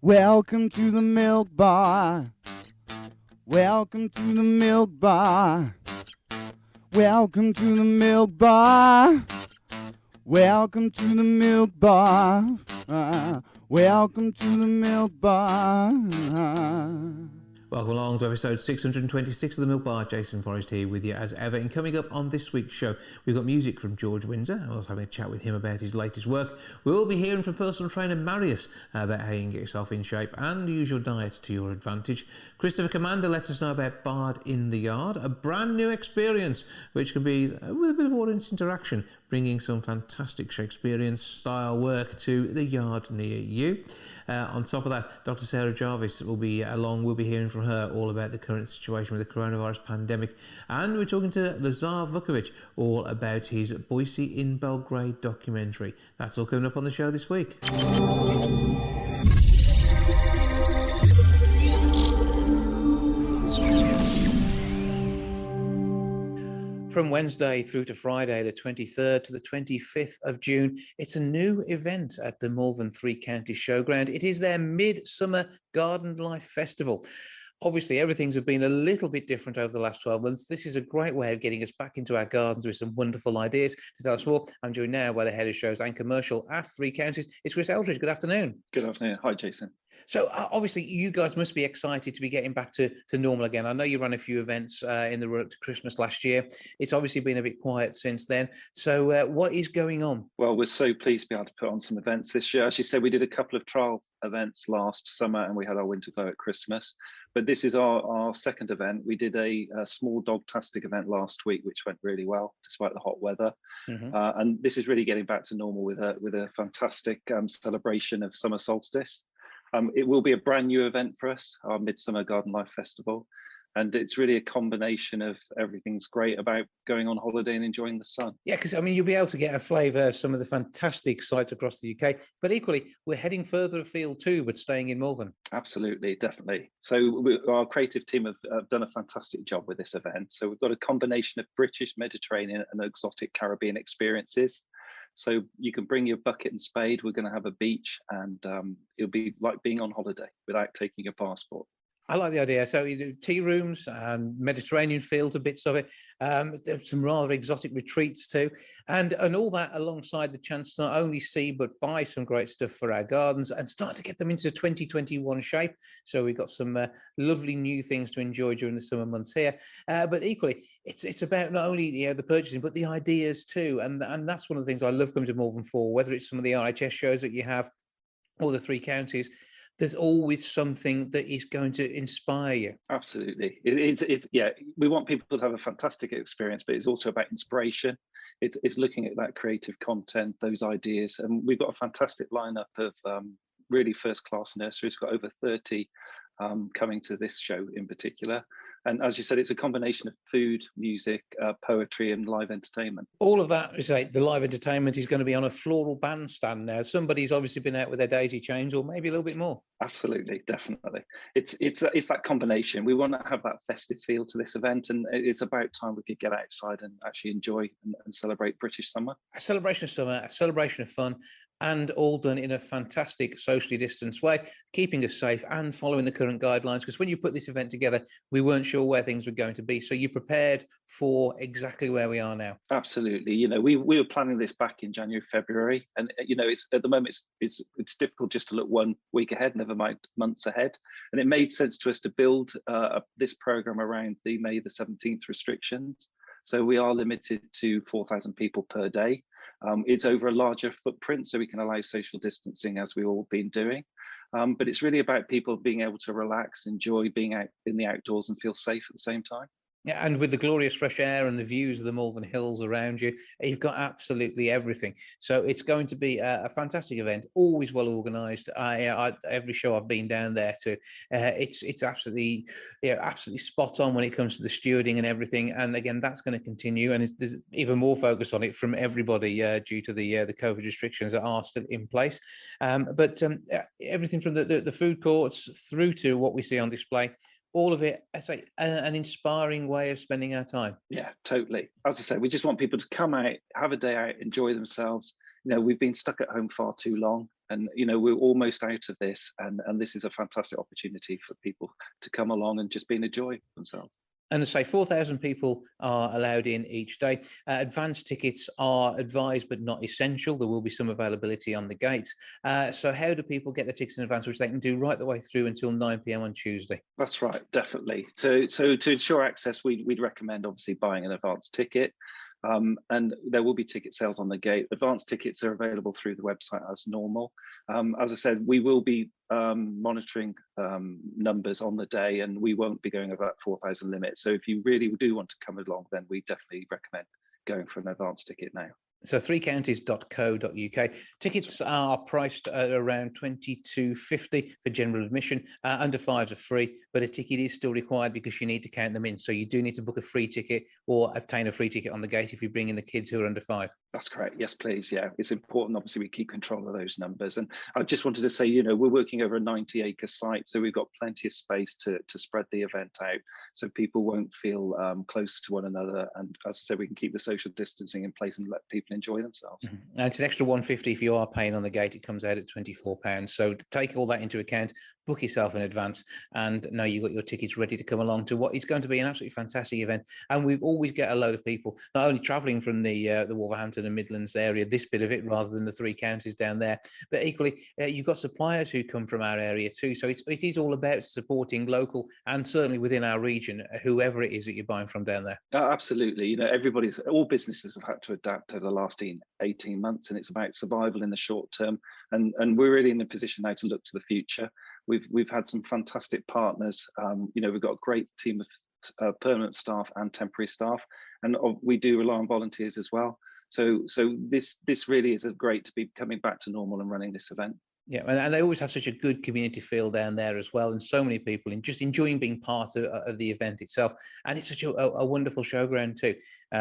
Welcome to the milk bar. Welcome to the milk bar. Welcome to the milk bar. Welcome to the milk bar. Welcome to the milk bar. Welcome along to episode 626 of The Milk Bar. Jason Forrest here with you as ever. And coming up on this week's show, we've got music from George Windsor. I was having a chat with him about his latest work. We'll be hearing from personal trainer Marius about how you can get yourself in shape and use your diet to your advantage. Christopher Commander lets us know about Bard in the Yard, a brand new experience which can be with a bit of audience interaction, bringing some fantastic Shakespearean style work to the yard near you. On top of that, Dr. Sarah Jarvis will be along. We'll be hearing from her all about the current situation with the coronavirus pandemic. And we're talking to Lazar Vuković all about his Boycie in Belgrade documentary. That's all coming up on the show this week. From Wednesday through to Friday, the 23rd to the 25th of June, it's a new event at the Malvern Three Counties Showground. It is their Midsummer Garden Life Festival. Obviously, everything's been a little bit different over the last 12 months. This is a great way of getting us back into our gardens with some wonderful ideas. To tell us more, I'm joined now by the head of shows and commercial at Three Counties. It's Chris Eldridge. Good afternoon. Good afternoon. Hi, Jason. So obviously, you guys must be excited to be getting back to normal again. I know you ran a few events in the run up to Christmas last year. It's obviously been a bit quiet since then. So what is going on? Well, we're so pleased to be able to put on some events this year. As you said, we did a couple of trial events last summer and we had our winter glow at Christmas. But this is our second event. We did a small dog-tastic event last week, which went really well, despite the hot weather. Mm-hmm. And this is really getting back to normal with a fantastic celebration of summer solstice. It will be a brand new event for us, our Midsummer Garden Life Festival. And it's really a combination of everything's great about going on holiday and enjoying the sun. Yeah, because, I mean, you'll be able to get a flavour of some of the fantastic sites across the UK. But equally, we're heading further afield too, but staying in Malvern. Absolutely, definitely. So our creative team have done a fantastic job with this event. So we've got a combination of British, Mediterranean and exotic Caribbean experiences. So you can bring your bucket and spade. We're going to have a beach and it'll be like being on holiday without taking a passport. I like the idea. So you do tea rooms and Mediterranean feel to bits of it. There's some rather exotic retreats too. And all that alongside the chance to not only see, but buy some great stuff for our gardens and start to get them into 2021 shape. So we've got some lovely new things to enjoy during the summer months here. But equally, it's about not only the purchasing, but the ideas too. And that's one of the things I love coming to Malvern for, whether it's some of the RHS shows that you have or the Three Counties. There's always something that is going to inspire you. Absolutely. It's we want people to have a fantastic experience, but it's also about inspiration. It's looking at that creative content, those ideas. And we've got a fantastic lineup of really first-class nurseries. We've got over 30 coming to this show in particular. And as you said, it's a combination of food, music, poetry and live entertainment. All of that, the live entertainment is going to be on a floral bandstand now. Somebody's obviously been out with their daisy chains or maybe a little bit more. Absolutely, definitely. It's that combination. We want to have that festive feel to this event, and it's about time we could get outside and actually enjoy and celebrate British summer. A celebration of summer, a celebration of fun, and all done in a fantastic socially distanced way, keeping us safe and following the current guidelines. Because when you put this event together, we weren't sure where things were going to be. So you prepared for exactly where we are now. Absolutely. We were planning this back in January, February. And, it's at the moment, it's difficult just to look 1 week ahead, never mind months ahead. And it made sense to us to build this program around the May the 17th restrictions. So we are limited to 4,000 people per day. It's over a larger footprint, so we can allow social distancing as we've all been doing. But it's really about people being able to relax, enjoy being out in the outdoors and feel safe at the same time. Yeah, and with the glorious fresh air and the views of the Malvern Hills around you, you've got absolutely everything. So it's going to be a fantastic event, always well organised. Every show I've been down there to, it's absolutely spot on when it comes to the stewarding and everything. And again, that's going to continue, and there's even more focus on it from everybody due to the COVID restrictions that are still in place. But everything from the food courts through to what we see on display. All of it, I say, an inspiring way of spending our time. Yeah, totally. As I said, we just want people to come out, have a day out, enjoy themselves. We've been stuck at home far too long, And we're almost out of this, and this is a fantastic opportunity for people to come along and just enjoy themselves. And as I say, 4,000 people are allowed in each day. Advance tickets are advised but not essential. There will be some availability on the gates. So how do people get their tickets in advance, which they can do right the way through until 9 p.m. on Tuesday? That's right, definitely. So to ensure access, we'd recommend obviously buying an advance ticket. And there will be ticket sales on the gate. Advanced tickets are available through the website as normal. As I said, we will be monitoring numbers on the day, and we won't be going over that 4,000 limit. So if you really do want to come along, then we definitely recommend going for an advance ticket now. So threecounties.co.uk. Tickets are priced at around $22.50 for general admission. Under fives are free, but a ticket is still required because you need to count them in. So you do need to book a free ticket or obtain a free ticket on the gate if you bring in the kids who are under 5. That's correct. Yes, please. Yeah, it's important. Obviously, we keep control of those numbers. And I just wanted to say, we're working over a 90-acre site, so we've got plenty of space to spread the event out, so people won't feel close to one another. And as I said, we can keep the social distancing in place and let people enjoy themselves. Mm-hmm. And it's an extra $150 if you are paying on the gate. It comes out at £24. So take all that into account. Book yourself in advance and know you've got your tickets ready to come along to what is going to be an absolutely fantastic event. And we've always get a load of people, not only travelling from the Wolverhampton and Midlands area, this bit of it, rather than the 3 counties down there, but equally you've got suppliers who come from our area too. So it is all about supporting local and certainly within our region, whoever it is that you're buying from down there. Absolutely. All businesses have had to adapt over the last 18 months, and it's about survival in the short term. And we're really in a position now to look to the future. We've had some fantastic partners. We've got a great team of permanent staff and temporary staff, and we do rely on volunteers as well. So this really is great to be coming back to normal and running this event. Yeah, and they always have such a good community feel down there as well, and so many people just enjoying being part of the event itself. And it's such a wonderful showground too.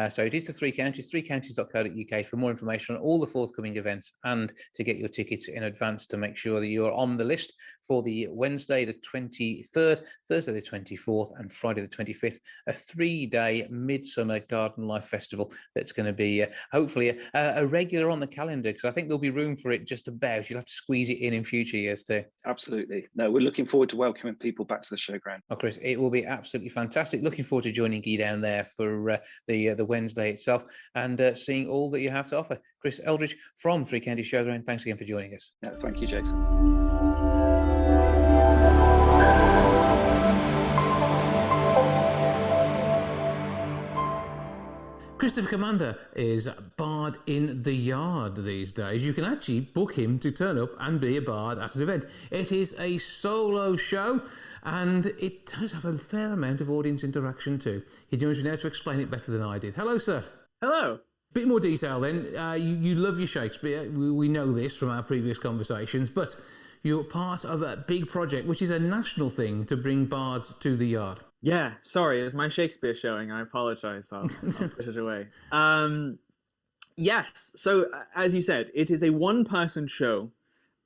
So it is the 3 counties, threecounties.co.uk for more information on all the forthcoming events and to get your tickets in advance to make sure that you're on the list for the Wednesday the 23rd, Thursday the 24th and Friday the 25th, a 3-day Midsummer Garden Life Festival that's going to be hopefully a regular on the calendar, because I think there'll be room for it just about. You'll have to squeeze it in future years too. Absolutely. No, we're looking forward to welcoming people back to the showground. Oh, Chris, it will be absolutely fantastic. Looking forward to joining you down there for the Wednesday itself and seeing all that you have to offer. Chris Eldridge from 3 Counties Showground, thanks again for joining us. Yeah, thank you, Jason. Christopher Commander is bard in the yard these days. You can actually book him to turn up and be a bard at an event. It is a solo show, and it does have a fair amount of audience interaction too. He joins me now to explain it better than I did. Hello, sir. Hello. Bit more detail then. You love your Shakespeare. We know this from our previous conversations, but you're part of a big project, which is a national thing to bring bards to the yard. Yeah, sorry, it's my Shakespeare showing. I apologise. I'll push it away. Yes, so as you said, it is a one-person show,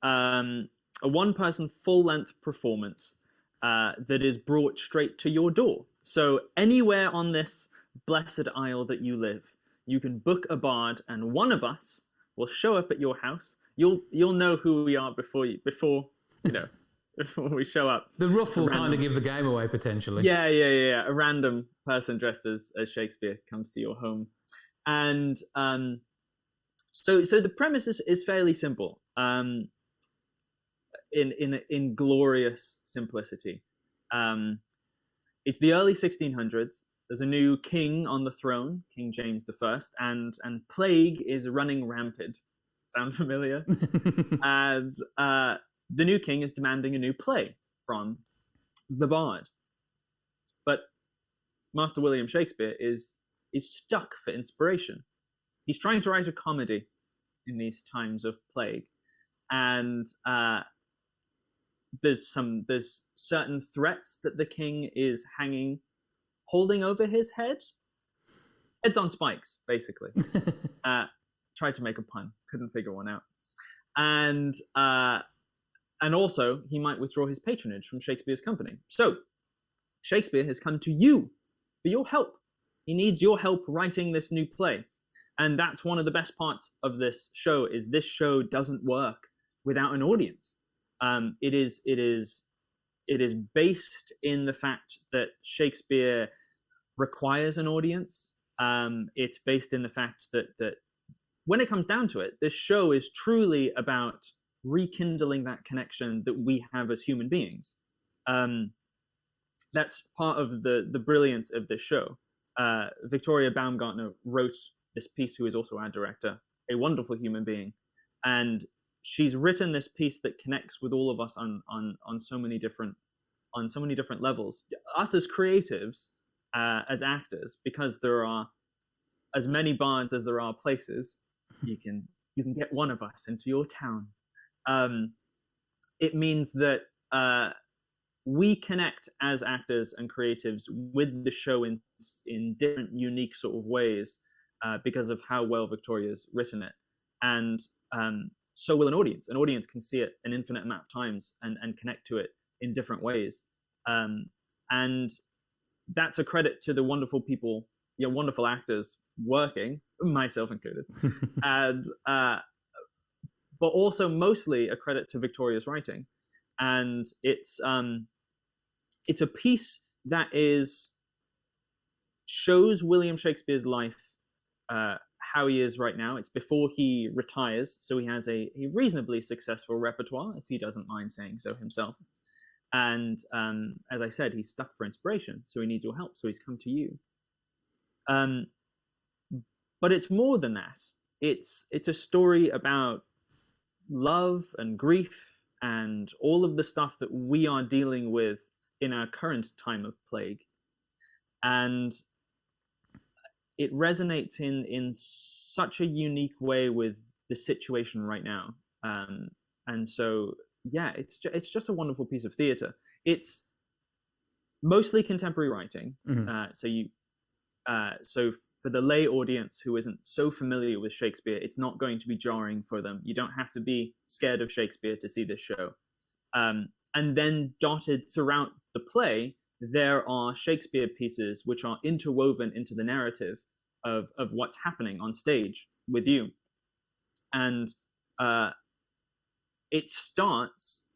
a one-person full-length performance that is brought straight to your door. So anywhere on this blessed isle that you live, you can book a bard, and one of us will show up at your house. You'll know who we are before before we show up. The ruff will kind of give the game away, potentially. Yeah. A random person dressed as Shakespeare comes to your home. And so the premise is fairly simple, in glorious simplicity. It's the early 1600s. There's a new king on the throne, King James I, and plague is running rampant. Sound familiar? And the new king is demanding a new play from the bard. But Master William Shakespeare is stuck for inspiration. He's trying to write a comedy in these times of plague. And there's certain threats that the king is holding over his head. Heads on spikes, basically. Tried to make a pun, couldn't figure one out. And also, he might withdraw his patronage from Shakespeare's company. So, Shakespeare has come to you for your help. He needs your help writing this new play. And that's one of the best parts of this show, is this show doesn't work without an audience. It is based in the fact that Shakespeare requires an audience. It's based in the fact that when it comes down to it, this show is truly about rekindling that connection that we have as human beings. That's part of the brilliance of this show. Victoria Baumgartner wrote this piece, who is also our director, a wonderful human being, and she's written this piece that connects with all of us on so many different levels. Us as creatives, as actors, because there are as many bards as there are places, you can get one of us into your town. It means that we connect as actors and creatives with the show in different, unique sort of ways because of how well Victoria's written it. And so will an audience. An audience can see it an infinite amount of times and connect to it in different ways. And that's a credit to the wonderful people, wonderful actors working, myself included, and but also mostly a credit to Victoria's writing. And it's a piece that shows William Shakespeare's life, how he is right now. It's before he retires, so he has a reasonably successful repertoire, if he doesn't mind saying so himself. And as I said, he's stuck for inspiration, so he needs your help, so he's come to you. But it's more than that. It's a story about love and grief and all of the stuff that we are dealing with in our current time of plague. And it resonates in such a unique way with the situation right now. And so, yeah, it's just a wonderful piece of theatre. It's mostly contemporary writing. So for the lay audience who isn't so familiar with Shakespeare, it's not going to be jarring for them. You don't have to be scared of Shakespeare to see this show. And then dotted throughout the play, there are Shakespeare pieces which are interwoven into the narrative of what's happening on stage with you. And it starts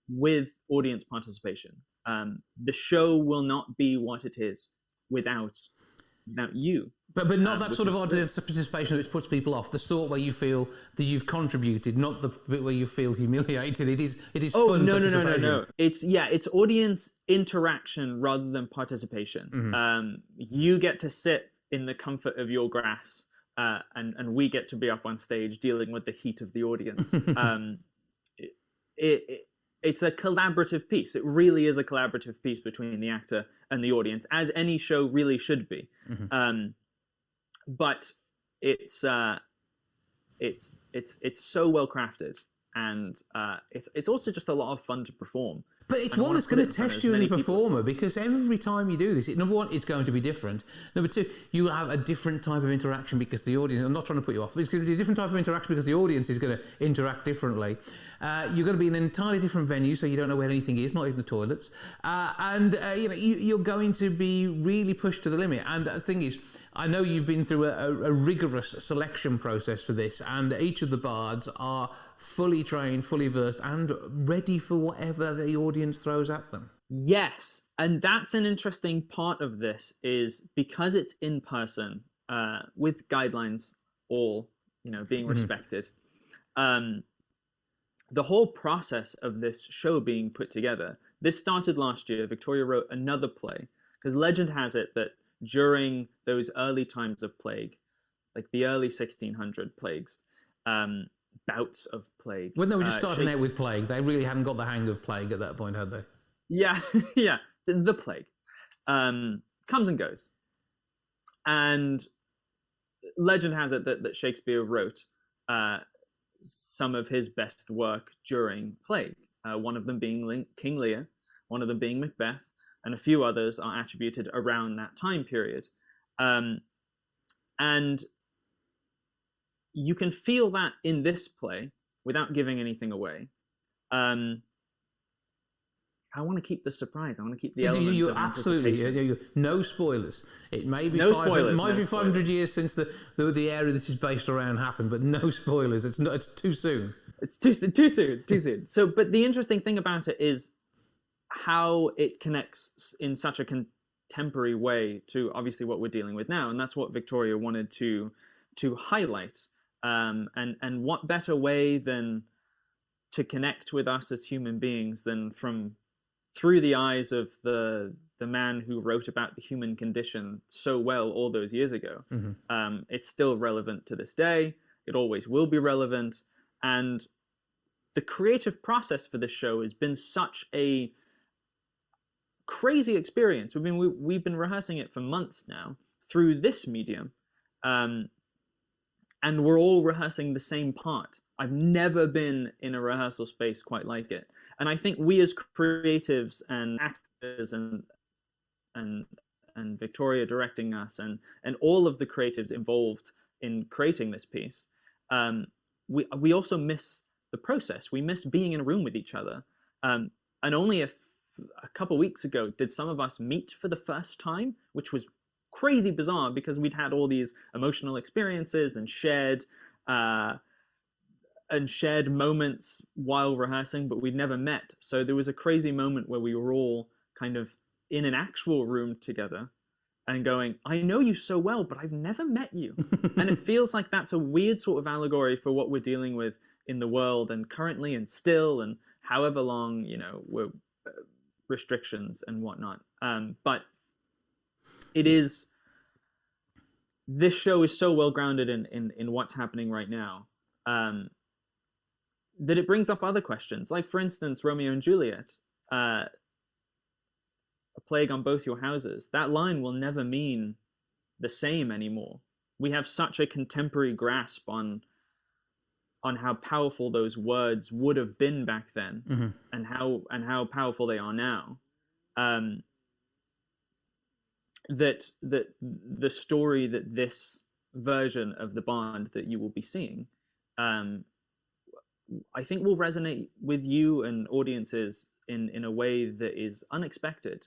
with audience participation. The show will not be what it is without you. But not that sort of audience participation which puts people off. The sort where you feel that you've contributed, not the bit where you feel humiliated. It is fun. No. It's audience interaction rather than participation. You get to sit in the comfort of your grass, and we get to be up on stage dealing with the heat of the audience. It's a collaborative piece. It really is a collaborative piece between the actor and the audience, as any show really should be. But it's so well crafted, and it's also just a lot of fun to perform. But it's one that's going to test you as a performer, because every time you do this, number one, it's going to be different. Number two, you have a different type of interaction because the audience, I'm not trying to put you off, but it's going to be a different type of interaction because the audience is going to interact differently. You're going to be in an entirely different venue, so you don't know where anything is, not even the toilets. You're going to be really pushed to the limit. And the thing is, I know you've been through a rigorous selection process for this, and each of the bards are fully trained, fully versed, and ready for whatever the audience throws at them. Yes, and that's an interesting part of this, is because it's in person, with guidelines all, being respected. The whole process of this show being put together, this started last year. Victoria wrote another play, because legend has it that during those early times of plague, like the early 1600 plagues, bouts of plague. When they were just starting out with plague, they really hadn't got the hang of plague at that point, had they? Yeah, yeah. The plague comes and goes. And legend has it that Shakespeare wrote some of his best work during plague, one of them being King Lear, one of them being Macbeth, and a few others are attributed around that time period. And you can feel that in this play without giving anything away. I want to keep the surprise. I want to keep the element of absolutely. No spoilers. It may be spoilers. It might be 500 years since the area this is based around happened, but no spoilers. It's too soon. It's too soon. So, but the interesting thing about it is how it connects in such a contemporary way to obviously what we're dealing with now, and that's what Victoria wanted to highlight. And what better way than to connect with us as human beings than through the eyes of the man who wrote about the human condition so well all those years ago. Mm-hmm. It's still relevant to this day. It always will be relevant. And the creative process for this show has been such a crazy experience. We've been rehearsing it for months now through this medium. And we're all rehearsing the same part. I've never been in a rehearsal space quite like it. And I think we as creatives and actors and Victoria directing us and all of the creatives involved in creating this piece, we also miss the process. We miss being in a room with each other. And only a couple weeks ago did some of us meet for the first time, which was crazy bizarre because we'd had all these emotional experiences and shared moments while rehearsing, but we'd never met. So there was a crazy moment where we were all kind of in an actual room together and going, I know you so well, but I've never met you. And it feels like that's a weird sort of allegory for what we're dealing with in the world and currently and still and however long, we're restrictions and whatnot. But this show is so well grounded in what's happening right now, that it brings up other questions. Like, for instance, Romeo and Juliet, a plague on both your houses. That line will never mean the same anymore. We have such a contemporary grasp on how powerful those words would have been back then, mm-hmm. and how powerful they are now. That the story that this version of the Bard that you will be seeing, I think will resonate with you and audiences in a way that is unexpected.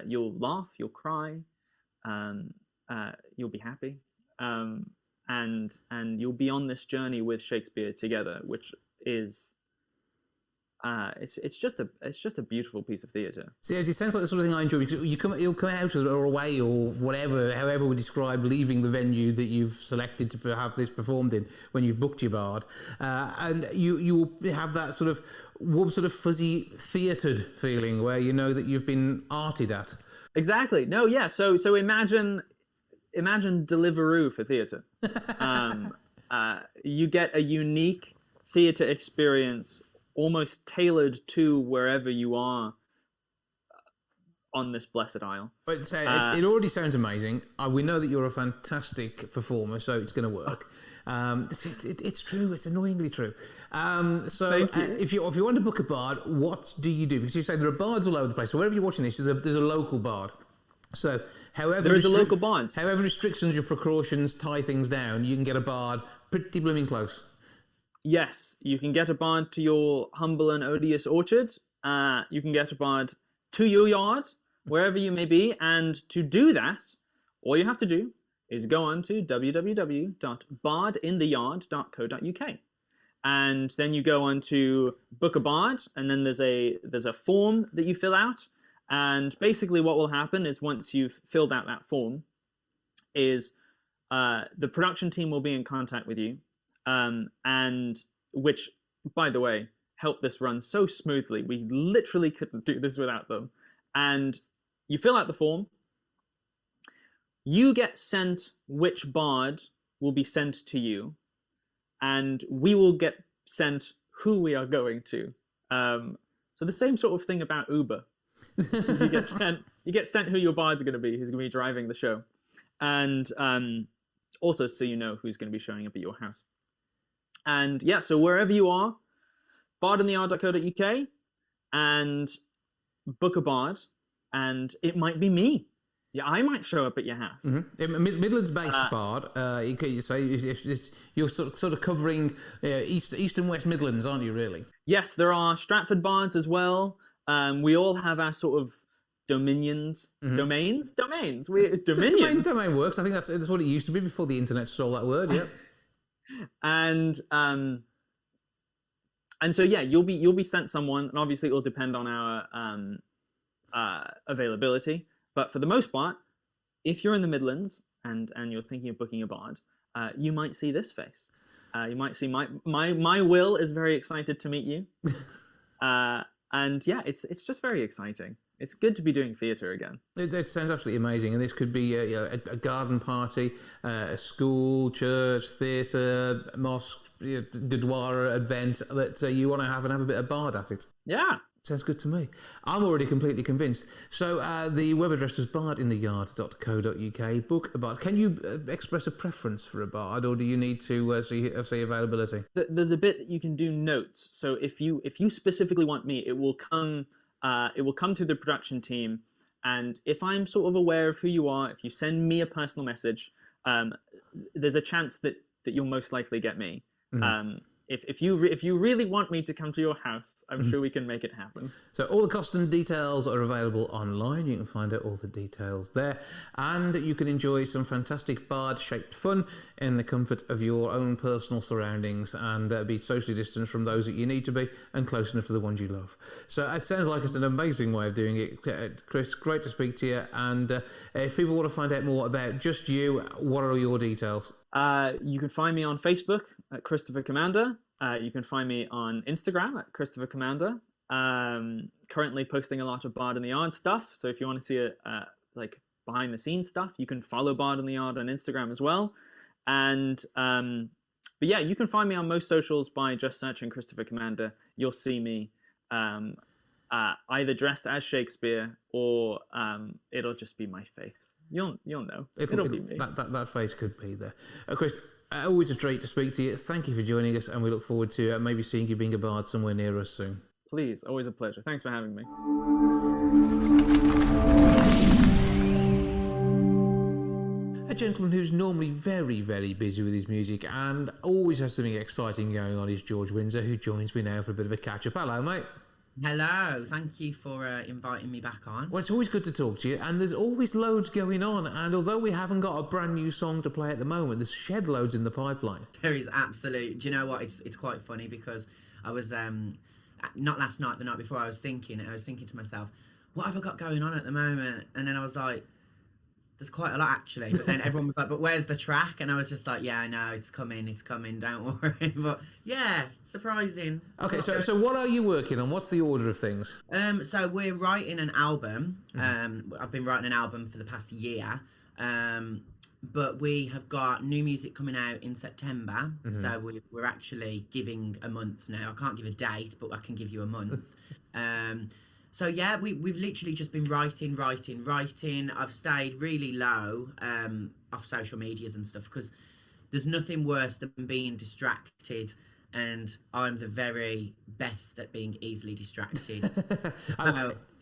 You'll laugh, you'll cry, you'll be happy, and you'll be on this journey with Shakespeare together, which is it's just a beautiful piece of theatre. See, it sounds like the sort of thing I enjoy, because you'll come out or away or whatever, however we describe leaving the venue that you've selected to have this performed in when you've booked your Bard, and you will have that sort of warm, sort of fuzzy theatred feeling where you know that you've been arted at. Exactly. No, yeah. So imagine Deliveroo for theatre. You get a unique theatre experience, almost tailored to wherever you are on this blessed isle. But it already sounds amazing. We know that you're a fantastic performer, so it's going to work. It's true. It's annoyingly true. So if you want to book a Bard, what do you do? Because you say there are bards all over the place. So wherever you're watching this, there's a local Bard. So there is a local Bard. However restrictions or precautions tie things down, you can get a Bard pretty blooming close. Yes, you can get a Bard to your humble and odious orchard. You can get a Bard to your yard, wherever you may be. And to do that, all you have to do is go on to www.bardintheyard.co.uk. And then you go on to book a Bard, and then there's a form that you fill out. And basically what will happen is once you've filled out that form is the production team will be in contact with you. And which, by the way, helped this run so smoothly. We literally couldn't do this without them. And you fill out the form. You get sent which Bard will be sent to you. And we will get sent who we are going to. So the same sort of thing about Uber. You get sent who your Bard's going to be, who's going to be driving the show. And also so you know who's going to be showing up at your house. And yeah, so wherever you are, bardintheyard.co.uk, and book a Bard, and it might be me. Yeah, I might show up at your house. Mm-hmm. Midlands-based Bard. So you're sort of covering East and West Midlands, aren't you? Really? Yes, there are Stratford Bards as well. We all have our sort of dominions, mm-hmm. Domains. Dominions. Domain works. I think that's what it used to be before the internet stole that word. Yep. And And so, yeah, you'll be sent someone, and obviously it will depend on our availability. But for the most part, if you're in the Midlands and you're thinking of booking a bard, you might see this face. You might see my Will is very excited to meet you. And yeah, it's just very exciting. It's good to be doing theatre again. It sounds absolutely amazing. And this could be a garden party, a school, church, theatre, mosque, Gurdwara event that you want to have and have a bit of bard at it. Yeah. Sounds good to me. I'm already completely convinced. So the web address is bardintheyard.co.uk. Book a bard. Can you express a preference for a bard, or do you need to see availability? There's a bit that you can do notes. So if you specifically want me, it will come through the production team. And if I'm sort of aware of who you are, if you send me a personal message, there's a chance that you'll most likely get me. Mm-hmm. If you really want me to come to your house, I'm sure we can make it happen. So all the cost and details are available online. You can find out all the details there. And you can enjoy some fantastic bard-shaped fun in the comfort of your own personal surroundings and be socially distanced from those that you need to be and close enough to the ones you love. So it sounds like it's an amazing way of doing it. Chris, great to speak to you. And if people want to find out more about just you, what are your details? You can find me on Facebook at Christopher Commander. You can find me on Instagram at Christopher Commander. Currently posting a lot of Bard in the Yard stuff. So if you want to see like behind the scenes stuff, you can follow Bard in the Yard on Instagram as well. And but yeah, you can find me on most socials by just searching Christopher Commander. You'll see me either dressed as Shakespeare or it'll just be my face. You'll know. It'll be me. That face could be there. Chris, always a treat to speak to you. Thank you for joining us, and we look forward to maybe seeing you being a bard somewhere near us soon. Please, always a pleasure. Thanks for having me. A gentleman who's normally very, very busy with his music and always has something exciting going on is George Windsor, who joins me now for a bit of a catch-up. Hello, mate. Hello, thank you for inviting me back on. Well, it's always good to talk to you, and there's always loads going on, and although we haven't got a brand new song to play at the moment, there's shed loads in the pipeline. There is absolute. Do you know what? It's quite funny because I was not last night, the night before. I was thinking to myself, what have I got going on at the moment? And then I was like, there's quite a lot actually. But then everyone was like, but where's the track? And I was just like, yeah, I know, it's coming, don't worry. But yeah, surprising. Okay, so what are you working on? What's the order of things? So we're writing an album. I've been writing an album for the past year. But we have got new music coming out in September. So we're actually giving a month now. I can't give a date, but I can give you a month. So yeah, we've literally just been writing. I've stayed really low off social medias and stuff because there's nothing worse than being distracted, and I'm the very best at being easily distracted.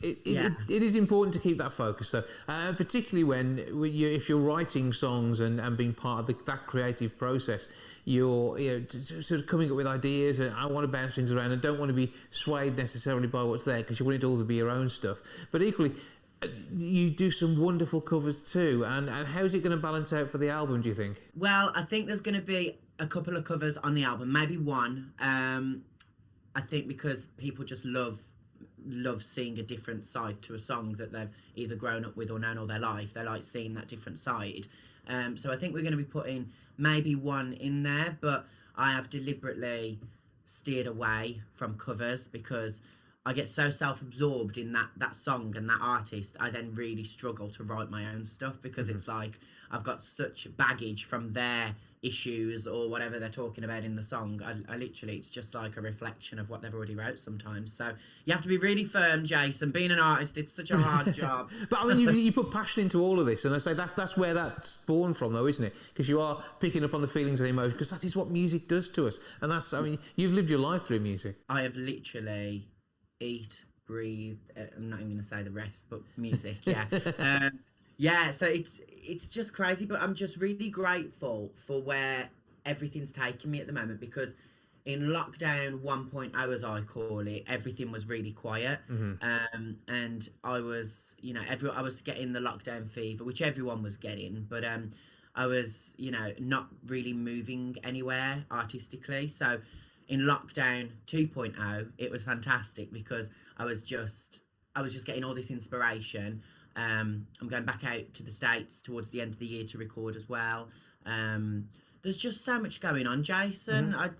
It is important to keep that focus, though, particularly if you're writing songs and being part of that creative process. You're sort of coming up with ideas, and I want to bounce things around and don't want to be swayed necessarily by what's there because you want it all to be your own stuff. But equally, you do some wonderful covers too. And how's it going to balance out for the album, do you think? Well, I think there's going to be a couple of covers on the album, maybe one. I think because people just love seeing a different side to a song that they've either grown up with or known all their life. They like seeing that different side. So I think we're going to be putting maybe one in there, but I have deliberately steered away from covers because I get so self-absorbed in that song and that artist, I then really struggle to write my own stuff because it's like I've got such baggage from their issues or whatever they're talking about in the song. I literally, it's just like a reflection of what they've already wrote sometimes. So you have to be really firm, Jason. Being an artist, it's such a hard job. But I mean, you put passion into all of this, and I say that's where that's born from, though, isn't it? Because you are picking up on the feelings and emotions, because that is what music does to us. And that's, I mean, you've lived your life through music. I have literally eat, breathe, I'm not even going to say the rest, but music, yeah. Yeah, so it's just crazy, but I'm just really grateful for where everything's taken me at the moment, because in lockdown 1.0, as I call it, everything was really quiet. And I was, I was getting the lockdown fever, which everyone was getting, but I was, not really moving anywhere artistically. So in lockdown 2.0, it was fantastic because I was just getting all this inspiration. I'm going back out to the States towards the end of the year to record as well. There's just so much going on, Jason. I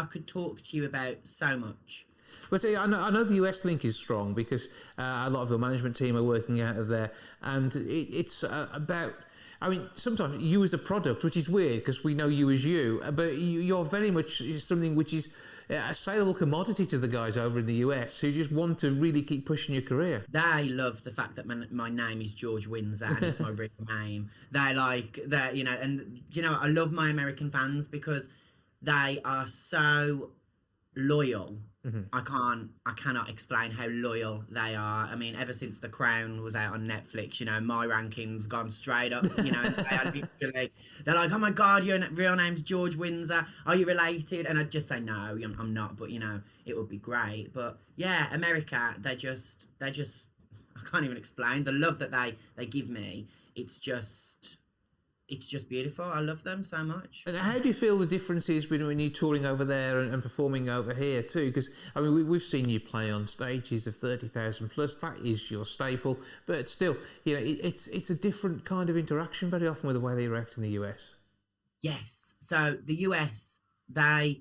could talk to you about so much. Well, see, I know the US link is strong because a lot of the management team are working out of there, and it's about. I mean, sometimes you as a product, which is weird because we know you as you, but you're very much something which is a saleable commodity to the guys over in the US who just want to really keep pushing your career. They love the fact that my name is George Windsor and it's my real name. They like that, you know, and you know, I love my American fans because they are so loyal. I cannot explain how loyal they are. I mean, ever since The Crown was out on Netflix, you know, my ranking's gone straight up, you know. They're like, oh my God, your real name's George Windsor. Are you related? And I'd just say, no, I'm not, but you know, it would be great. But yeah, America, they just, I can't even explain the love that they give me. It's just beautiful. I love them so much. And how do you feel the differences when you're touring over there and performing over here too? Because I mean, we've seen you play on stages of 30,000 plus. That is your staple. But still, you know, it's a different kind of interaction very often with the way they react in the US. Yes. So the US, they're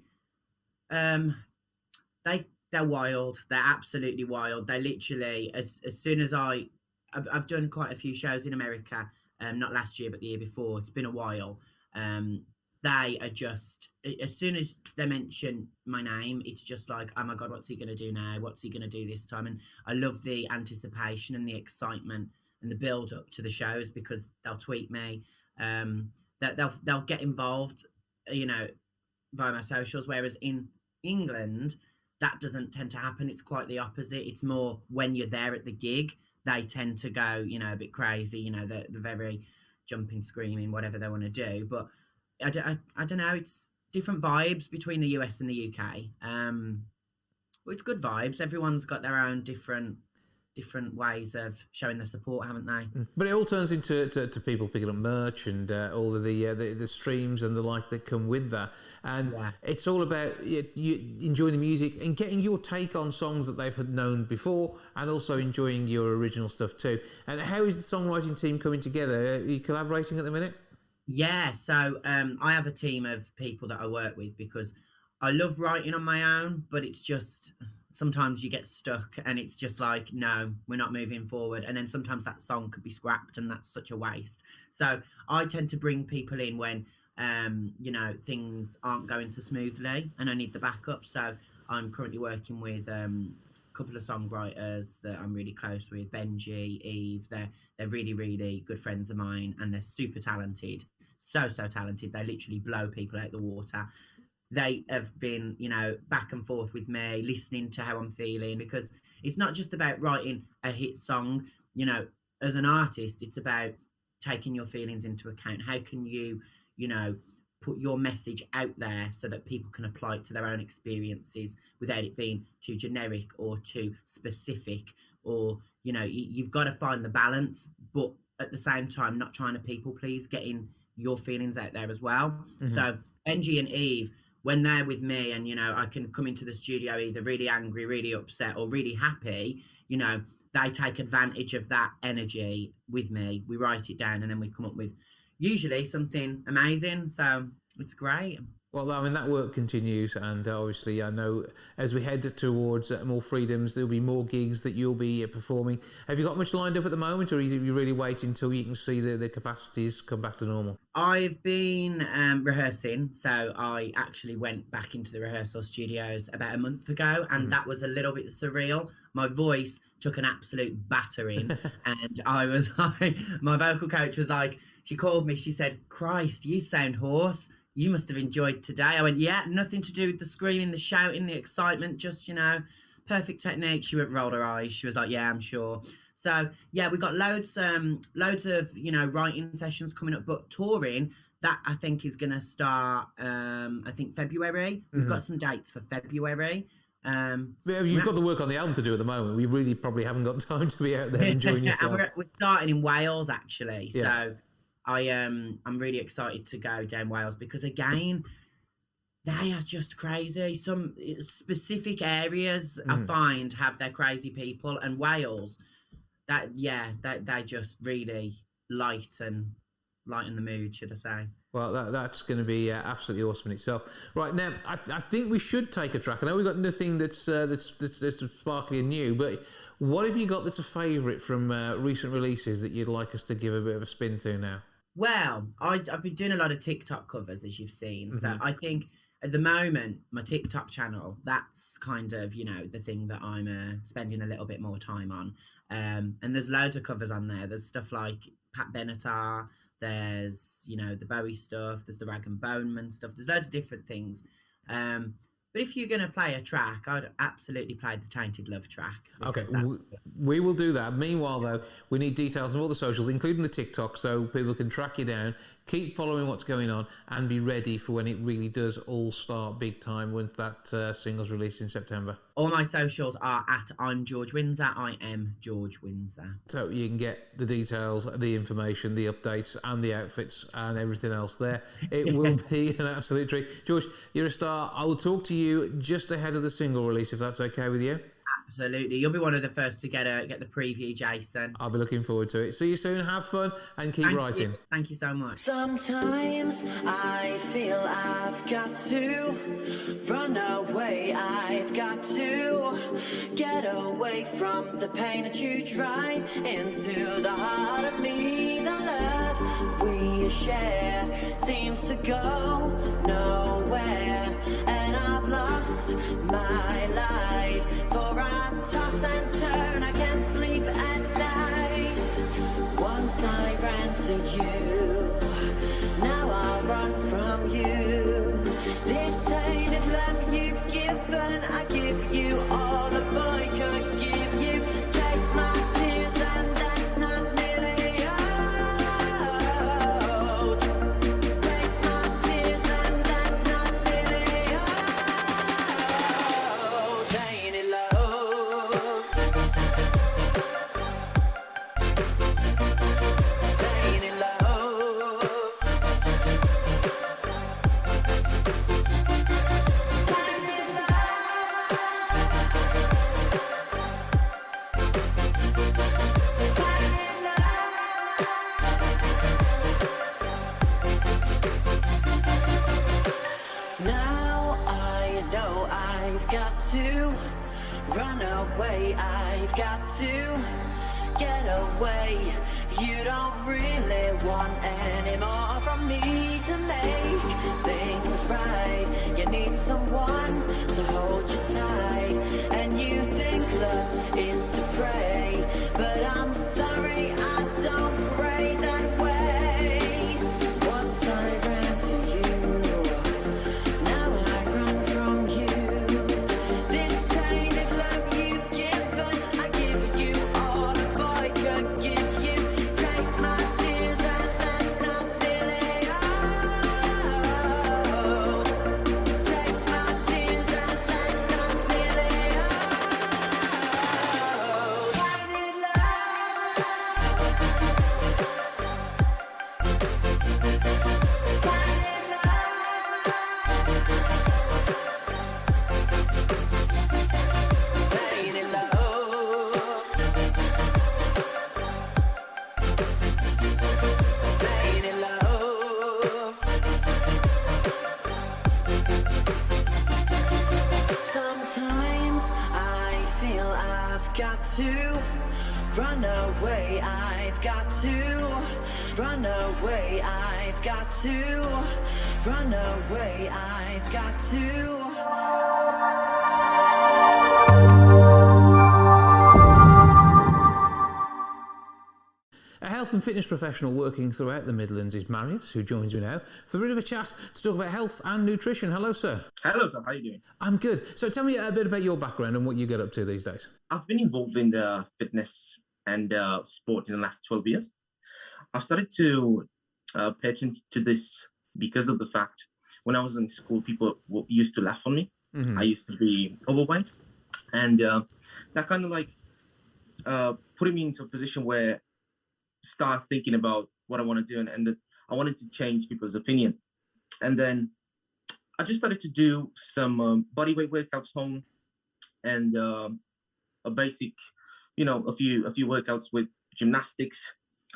wild. They're absolutely wild. They literally, as soon as I've done quite a few shows in America. Not last year, but the year before. It's been a while. They are just, as soon as they mention my name, it's just like, oh my God, what's he going to do now? What's he going to do this time? And I love the anticipation and the excitement and the build up to the shows because they'll tweet me. That they'll get involved, you know, via my socials. Whereas in England, that doesn't tend to happen. It's quite the opposite. It's more when you're there at the gig. They tend to go, you know, a bit crazy, you know, they're very jumping, screaming, whatever they want to do. But I don't know, it's different vibes between the US and the UK. Well, it's good vibes. Everyone's got their own different ways of showing their support, haven't they? But it all turns into to people picking up merch and all of the streams and the like that come with that. And it's all about you enjoying the music and getting your take on songs that they've known before and also enjoying your original stuff too. And how is the songwriting team coming together? Are you collaborating at the minute? Yeah, so I have a team of people that I work with because I love writing on my own, but it's just... Sometimes you get stuck and it's just like, no, we're not moving forward. And then sometimes that song could be scrapped and that's such a waste. So I tend to bring people in when, you know, things aren't going so smoothly and I need the backup. So I'm currently working with a couple of songwriters that I'm really close with, Benji, Eve. They're really, really good friends of mine and they're super talented. So talented. They literally blow people out the water. They have been, you know, back and forth with me, listening to how I'm feeling, because it's not just about writing a hit song. You know, as an artist, it's about taking your feelings into account. How can you, you know, put your message out there so that people can apply it to their own experiences without it being too generic or too specific? Or, you know, you've got to find the balance, but at the same time, not trying to people please, getting your feelings out there as well. So Benji and Eve, when they're with me and, you know, I can come into the studio either really angry, really upset or really happy, you know, they take advantage of that energy with me. We write it down and then we come up with usually something amazing. So it's great. Well, I mean, that work continues, and obviously I know as we head towards more freedoms, there'll be more gigs that you'll be performing. Have you got much lined up at the moment, or is it you really waiting until you can see the capacities come back to normal? I've been rehearsing, so I actually went back into the rehearsal studios about a month ago, and that was a little bit surreal. My voice took an absolute battering, and I was like, my vocal coach was like, she called me, she said, "Christ, you sound hoarse. You must have enjoyed today." I went, "Yeah, nothing to do with the screaming, the shouting, the excitement, just, you know, perfect technique." She rolled her eyes. She was like, "Yeah, I'm sure." So, yeah, we got loads of, you know, writing sessions coming up, but touring, that I think is going to start, I think February. We've got some dates for February. You've got the work on the album to do at the moment. We really probably haven't got time to be out there enjoying yourself. We're starting in Wales, actually. Yeah. So I'm really excited to go down Wales because, again, They are just crazy. Some specific areas I find have their crazy people, and Wales, they just really lighten the mood, should I say. Well, that's going to be absolutely awesome in itself. Right, now, I think we should take a track. I know we've got nothing that's sparkly and new, but what have you got that's a favourite from recent releases that you'd like us to give a bit of a spin to now? Well, I've been doing a lot of TikTok covers, as you've seen. So I think at the moment, my TikTok channel, that's kind of, the thing that I'm spending a little bit more time on. And there's loads of covers on there. There's stuff like Pat Benatar, there's, the Bowie stuff, there's the Rag and Bone Man stuff. There's loads of different things. But if you're going to play a track, I'd absolutely play the Tainted Love track. Okay, we will do that. Meanwhile, though, we need details of all the socials, including the TikTok, so people can track you down, keep following what's going on, and be ready for when it really does all start big time once that single's released in September. All my socials are at I'm George Windsor. I am George Windsor. So you can get the details, the information, the updates, and the outfits, and everything else there. It will be an absolute treat. George, you're a star. I will talk to you just ahead of the single release, if that's okay with you. Absolutely. You'll be one of the first to get the preview, Jason. I'll be looking forward to it. See you soon. Have fun and keep writing. Thank you so much. Sometimes I feel I've got to run away. I've got to get away from the pain that you drive into the heart of me. The love we share seems to go nowhere, and I've lost my light. For I toss and turn, I can't sleep at night. Once I ran to you, now I'll run from you. This tainted love you've given, I give you all a boy could give you. Take my tears and that's not nearly out. Take my tears and that's not nearly out. Tainted love. Tainted love. Tainted Now I know I've got to run away. I've got to get away. You don't really want any more from me to make things right. You need someone to hold you tight, and you think love is to pray, but I'm sorry, I don't pray that way. Once I ran to you, now I run from you. This tainted love you've given, I give you all a boy could give you. Take my tears and that's not nearly out. Take my tears and that's not nearly out. Tainted love. Tainted love. Tainted love. Tainted love. Sometimes I feel I've got to run away. I've got to run away. I've got to run away. I've got to. A health and fitness professional working throughout the Midlands is Marius, who joins me now for a bit of a chat to talk about health and nutrition. Hello, sir. Hello, sir. How are you doing? I'm good. So tell me a bit about your background and what you get up to these days. I've been involved in the fitness and sport in the last 12 years. I've started to pay attention to this because of the fact when I was in school, people used to laugh on me. I used to be overweight. And that kind of like put me into a position where start thinking about what I want to do, and I wanted to change people's opinion. And then I just started to do some body weight workouts home, and a basic, a few workouts with gymnastics,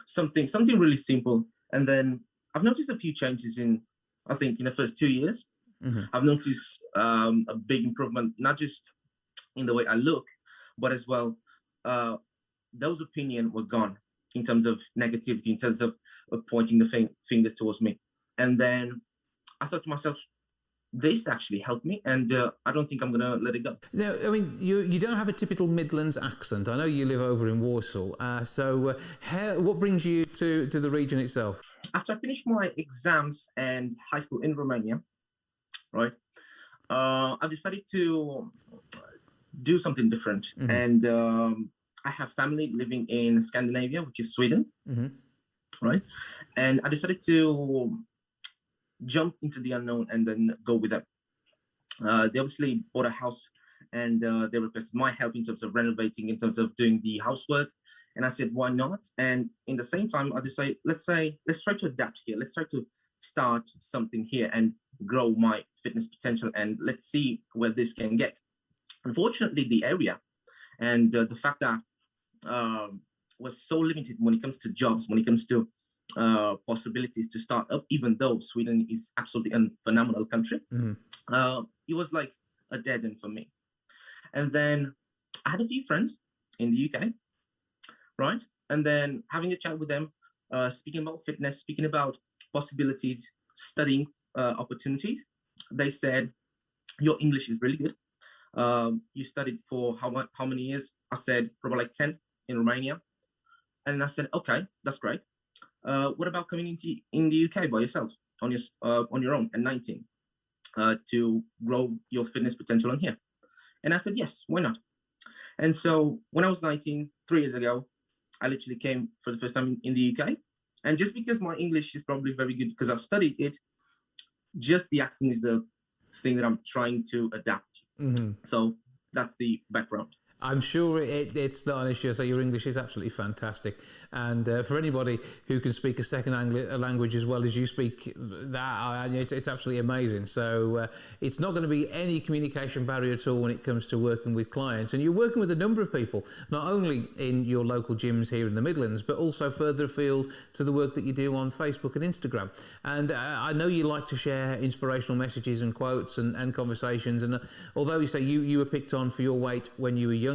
something really simple. And then I've noticed a few changes in the first 2 years. Mm-hmm. I've noticed a big improvement, not just in the way I look, but as well, those opinions were gone in terms of negativity, in terms of pointing the fingers towards me. And then I thought to myself, this actually helped me, and I don't think I'm going to let it go. Now, I mean, you don't have a typical Midlands accent. I know you live over in Warsaw. What brings you to the region itself? After I finished my exams and high school in Romania, right, I decided to do something different. Mm-hmm. And I have family living in Scandinavia, which is Sweden, mm-hmm. right? And I decided to jump into the unknown and then go with them. They obviously bought a house, and they requested my help in terms of renovating, in terms of doing the housework. And I said, why not? And in the same time, I decided, let's try to adapt here. Let's try to start something here and grow my fitness potential, and let's see where this can get. Unfortunately, the area and the fact that was so limited when it comes to jobs, when it comes to possibilities to start up, even though Sweden is absolutely a phenomenal country, mm-hmm. It was like a dead end for me. And then I had a few friends in the UK, right? And then having a chat with them, speaking about fitness, speaking about possibilities, studying opportunities, they said, your English is really good. You studied for how many years? I said, for about like 10 in Romania. And I said, okay, that's great. What about coming in the UK by yourself on your own at 19 to grow your fitness potential on here? And I said, yes, why not? And so when I was 19, 3 years ago, I literally came for the first time in the UK. And just because my English is probably very good because I've studied it, just the accent is the thing that I'm trying to adapt. Mm-hmm. So that's the background. I'm sure it's not an issue. So your English is absolutely fantastic, and for anybody who can speak a second language as well as you speak that, it's absolutely amazing. So it's not going to be any communication barrier at all when it comes to working with clients. And you're working with a number of people, not only in your local gyms here in the Midlands, but also further afield to the work that you do on Facebook and Instagram. And I know you like to share inspirational messages and quotes and conversations. And although you say you were picked on for your weight when you were younger,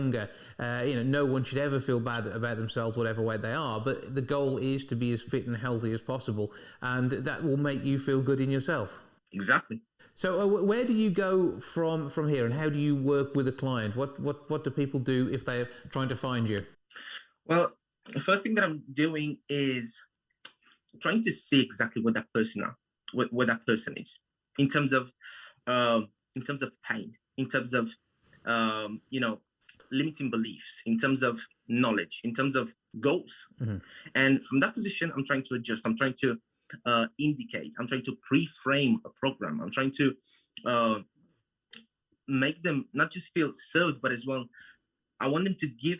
no one should ever feel bad about themselves, whatever weight they are. But the goal is to be as fit and healthy as possible, and that will make you feel good in yourself. Exactly. So where do you go from here, and how do you work with a client? What do people do if they're trying to find you? Well, the first thing that I'm doing is trying to see exactly what that person is in terms of pain, in terms of limiting beliefs, in terms of knowledge, in terms of goals. Mm-hmm. And from that position, I'm trying to adjust. I'm trying to indicate. I'm trying to pre-frame a program. I'm trying to make them not just feel served, but as well, I want them to give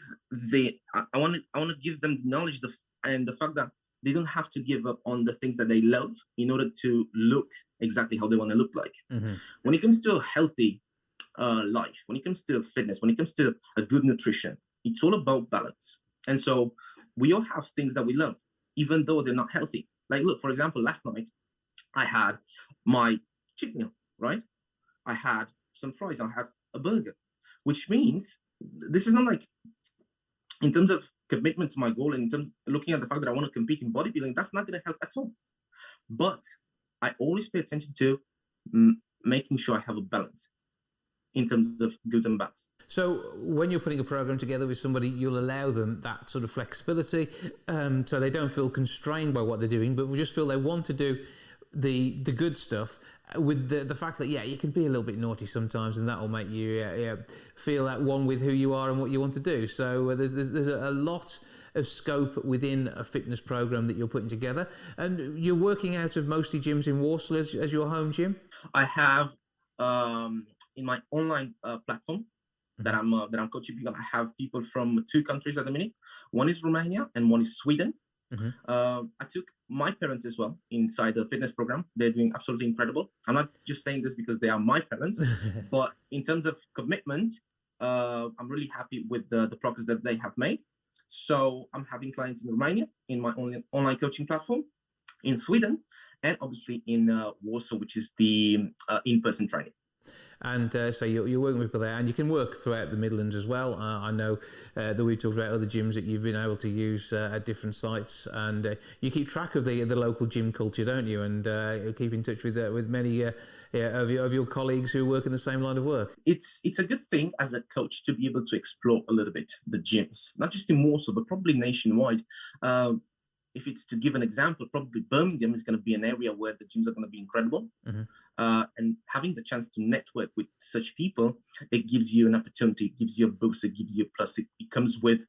I want to give them the knowledge and the fact that they don't have to give up on the things that they love in order to look exactly how they want to look like. Mm-hmm. When it comes to a healthy life, when it comes to fitness, when it comes to a good nutrition, it's all about balance. And so we all have things that we love, even though they're not healthy. Like, look, for example, last night I had my cheat meal, right? I had some fries, I had a burger, which means this is not like, in terms of commitment to my goal, and in terms of looking at the fact that I want to compete in bodybuilding, that's not going to help at all. But I always pay attention to making sure I have a balance in terms of goods and bads. So when you're putting a program together with somebody, you'll allow them that sort of flexibility, so they don't feel constrained by what they're doing, but we just feel they want to do the good stuff, with the fact that, you can be a little bit naughty sometimes, and that will make you feel at one with who you are and what you want to do. So there's a lot of scope within a fitness program that you're putting together. And you're working out of mostly gyms in Warsaw as your home gym? I have... in my online platform that I'm coaching people, I have people from 2 countries at the minute. One is Romania and one is Sweden. Mm-hmm. I took my parents as well inside the fitness program. They're doing absolutely incredible. I'm not just saying this because they are my parents, but in terms of commitment, I'm really happy with the progress that they have made. So I'm having clients in Romania in my online coaching platform, in Sweden, and obviously in Warsaw, which is the in-person training. And so you're working with people there, and you can work throughout the Midlands as well. I know that we talked about other gyms that you've been able to use at different sites, and you keep track of the local gym culture, don't you? And keep in touch with many of your colleagues who work in the same line of work. It's a good thing as a coach to be able to explore a little bit the gyms, not just in Warsaw, but probably nationwide. If it's to give an example, probably Birmingham is going to be an area where the gyms are going to be incredible. Mm-hmm. And having the chance to network with such people, it gives you an opportunity, it gives you a boost, it gives you a plus, it comes with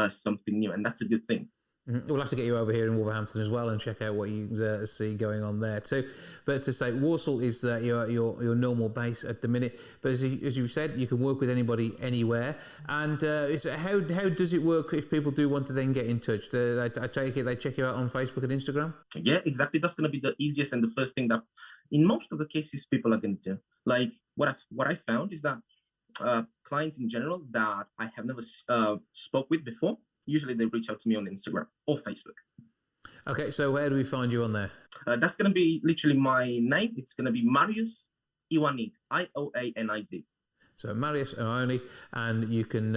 something new, and that's a good thing. Mm-hmm. We'll have to get you over here in Wolverhampton as well and check out what you see going on there too. But to say, Warsaw is your normal base at the minute. But as you said, you can work with anybody anywhere. And how does it work if people do want to then get in touch? I take it they check you out on Facebook and Instagram? Yeah, exactly. That's going to be the easiest and the first thing that, in most of the cases, people are going to do. Like what I found is that clients in general that I have never spoke with before, usually they reach out to me on Instagram or Facebook. Okay, so where do we find you on there? That's going to be literally my name. It's going to be Marius Ioanid, Ioanid. So Marius Ioanid, and you can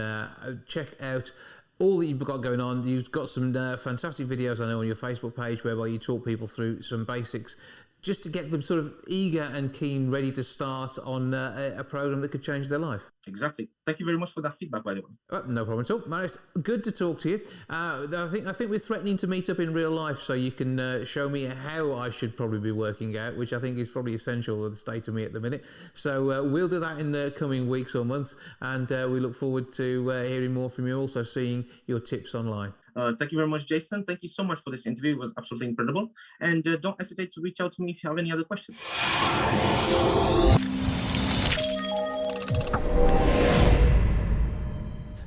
check out all that you've got going on. You've got some fantastic videos, I know, on your Facebook page whereby you talk people through some basics just to get them sort of eager and keen, ready to start on a program that could change their life. Exactly. Thank you very much for that feedback, by the way. No problem at all. Marius, good to talk to you. I think we're threatening to meet up in real life, so you can show me how I should probably be working out, which I think is probably essential at the state of me at the minute. So we'll do that in the coming weeks or months, and we look forward to hearing more from you, also seeing your tips online. Thank you very much, Jason. Thank you so much for this interview. It was absolutely incredible. And don't hesitate to reach out to me if you have any other questions.